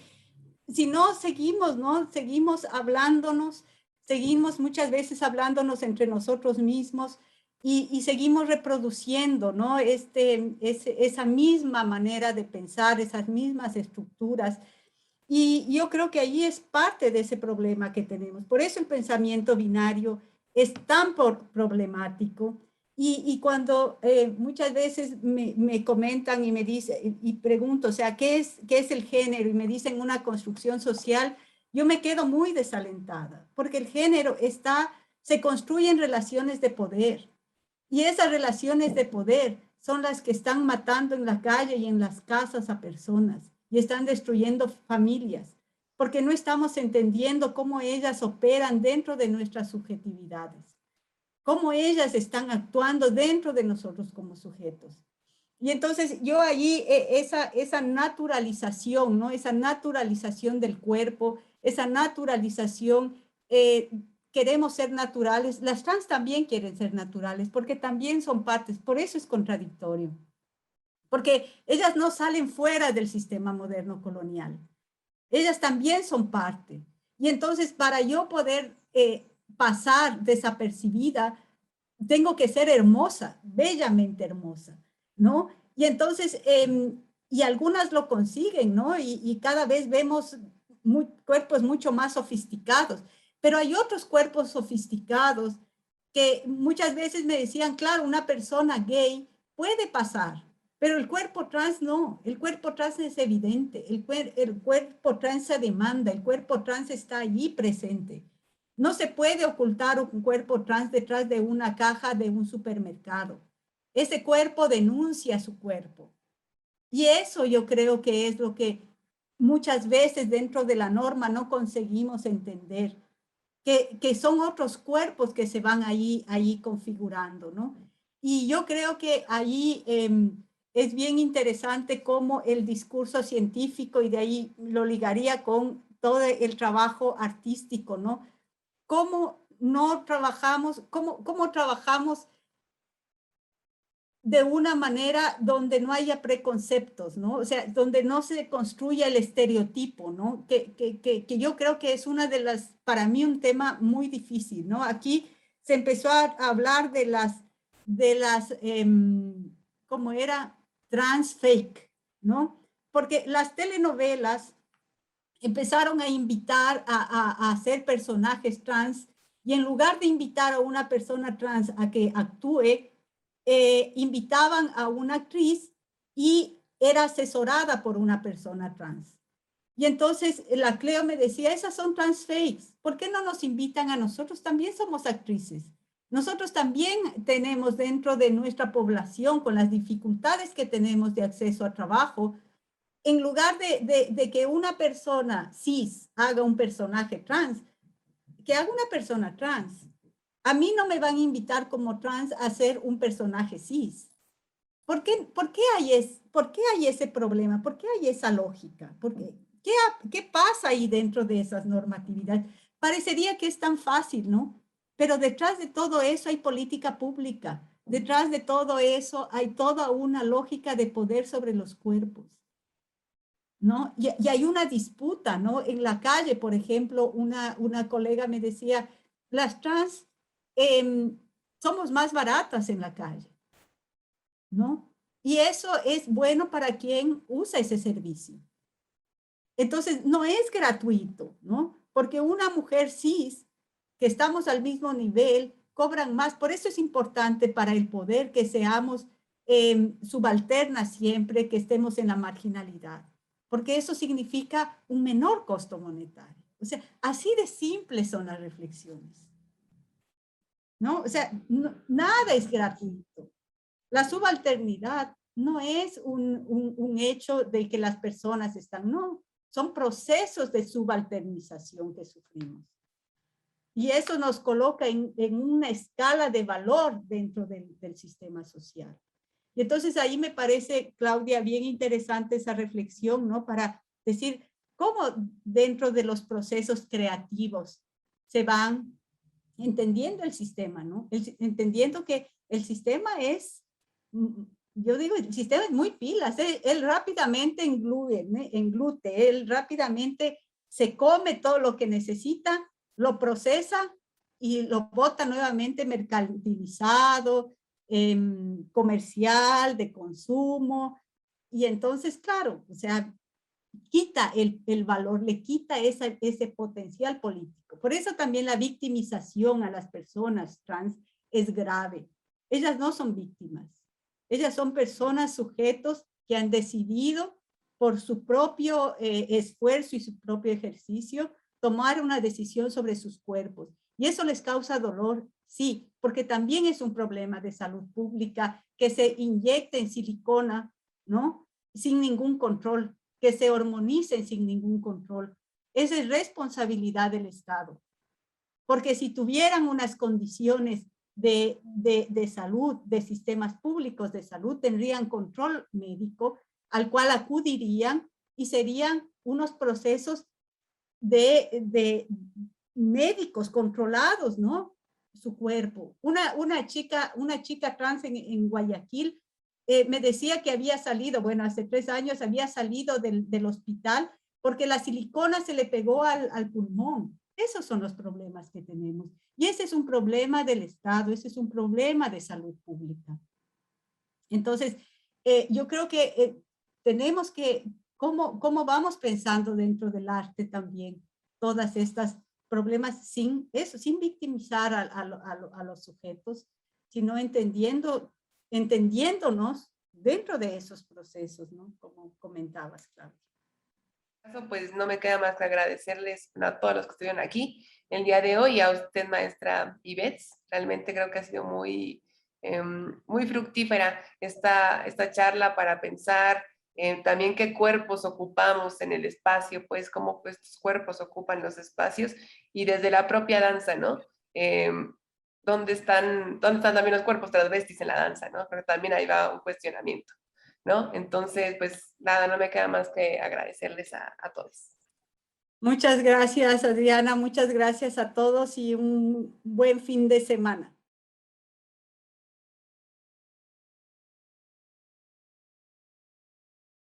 si no seguimos, ¿no? Seguimos hablándonos, seguimos muchas veces hablándonos entre nosotros mismos y seguimos reproduciendo, ¿no? Esa misma manera de pensar, esas mismas estructuras. Y yo creo que ahí es parte de ese problema que tenemos. Por eso el pensamiento binario es tan problemático. Y cuando muchas veces me comentan y me dicen, y pregunto, o sea, qué es el género? Y me dicen una construcción social, yo me quedo muy desalentada, porque el género se construye en relaciones de poder. Y esas relaciones de poder son las que están matando en la calle y en las casas a personas. y están destruyendo familias, porque no estamos entendiendo cómo ellas operan dentro de nuestras subjetividades, cómo ellas están actuando dentro de nosotros como sujetos. Y entonces yo allí, esa naturalización, ¿no? Esa naturalización del cuerpo, esa naturalización, queremos ser naturales, las trans también quieren ser naturales, porque también son partes, por eso es contradictorio. Porque ellas no salen fuera del sistema moderno colonial. Ellas también son parte. Y entonces, para yo poder pasar desapercibida, tengo que ser hermosa, bellamente hermosa, ¿no? Y entonces, y algunas lo consiguen, ¿no? Y cada vez vemos cuerpos mucho más sofisticados. Pero hay otros cuerpos sofisticados que muchas veces me decían, claro, una persona gay puede pasar, pero el cuerpo trans no, el cuerpo trans es evidente, el cuerpo trans se demanda, el cuerpo trans está allí presente. No se puede ocultar un cuerpo trans detrás de una caja de un supermercado. Ese cuerpo denuncia su cuerpo. Y eso yo creo que es lo que muchas veces dentro de la norma no conseguimos entender, que son otros cuerpos que se van ahí configurando, ¿no? Y yo creo que ahí es bien interesante cómo el discurso científico, y de ahí lo ligaría con todo el trabajo artístico, ¿no? Cómo no trabajamos, cómo trabajamos de una manera donde no haya preconceptos, ¿no? O sea, donde no se construya el estereotipo, ¿no? Que yo creo que es una de las, para mí, un tema muy difícil, ¿no? Aquí se empezó a hablar de las ¿cómo era? Trans fake, ¿no? Porque las telenovelas empezaron a invitar a hacer personajes trans, y en lugar de invitar a una persona trans a que actúe, invitaban a una actriz y era asesorada por una persona trans. Y entonces la Cleo me decía, esas son trans fakes, ¿por qué no nos invitan a nosotros? También somos actrices. Nosotros también tenemos dentro de nuestra población, con las dificultades que tenemos de acceso a trabajo, en lugar de que una persona cis haga un personaje trans, que haga una persona trans. A mí no me van a invitar como trans a hacer un personaje cis. ¿Por qué hay ese problema? ¿Por qué hay esa lógica? ¿Qué pasa ahí dentro de esas normatividades? Parecería que es tan fácil, ¿no? Pero detrás de todo eso hay política pública. Detrás de todo eso hay toda una lógica de poder sobre los cuerpos, ¿no? Y hay una disputa, ¿no? En la calle, por ejemplo, una colega me decía, las trans somos más baratas en la calle, ¿no? Y eso es bueno para quien usa ese servicio. Entonces, no es gratuito, ¿no? Porque una mujer cis, que estamos al mismo nivel, cobran más. Por eso es importante para el poder que seamos subalternas siempre, que estemos en la marginalidad, porque eso significa un menor costo monetario. O sea, así de simples son las reflexiones, ¿no? O sea, nada es gratuito. La subalternidad no es un hecho de que las personas están, no, son procesos de subalternización que sufrimos. Y eso nos coloca en una escala de valor dentro del sistema social. Y entonces ahí me parece, Claudia, bien interesante esa reflexión, ¿no? Para decir cómo dentro de los procesos creativos se van entendiendo el sistema, ¿no? Entendiendo que el sistema es, yo digo, el sistema es muy pilas, él rápidamente englute, él rápidamente se come todo lo que necesita, lo procesa y lo bota nuevamente mercantilizado, comercial, de consumo. Y entonces, claro, o sea, quita el valor, le quita ese potencial político. Por eso también la victimización a las personas trans es grave. Ellas no son víctimas. Ellas son personas, sujetos que han decidido por su propio esfuerzo y su propio ejercicio tomar una decisión sobre sus cuerpos. Y eso les causa dolor, sí, porque también es un problema de salud pública que se inyecta en silicona, ¿no? Sin ningún control, que se hormonicen sin ningún control. Esa es responsabilidad del Estado. Porque si tuvieran unas condiciones de salud, de sistemas públicos de salud, tendrían control médico al cual acudirían y serían unos procesos de médicos controlados, ¿no? Su cuerpo. Una chica trans en Guayaquil me decía que había salido, bueno, hace 3 años había salido del hospital porque la silicona se le pegó al pulmón. Esos son los problemas que tenemos. Y ese es un problema del Estado, ese es un problema de salud pública. Entonces, yo creo que tenemos que, ¿cómo vamos pensando dentro del arte también? Todas estas problemas sin victimizar a los sujetos, sino entendiéndonos dentro de esos procesos, ¿no? Como comentabas, Claudia. Pues no me queda más que agradecerles a todos los que estuvieron aquí el día de hoy y a usted, maestra Ivets. Realmente creo que ha sido muy fructífera esta charla para pensar también qué cuerpos ocupamos en el espacio, pues cómo estos cuerpos ocupan los espacios y desde la propia danza, ¿no? ¿Dónde están también los cuerpos transvestis en la danza, ¿no? Pero también ahí va un cuestionamiento, ¿no? Entonces, pues nada, no me queda más que agradecerles a todos. Muchas gracias, Adriana, muchas gracias a todos y un buen fin de semana.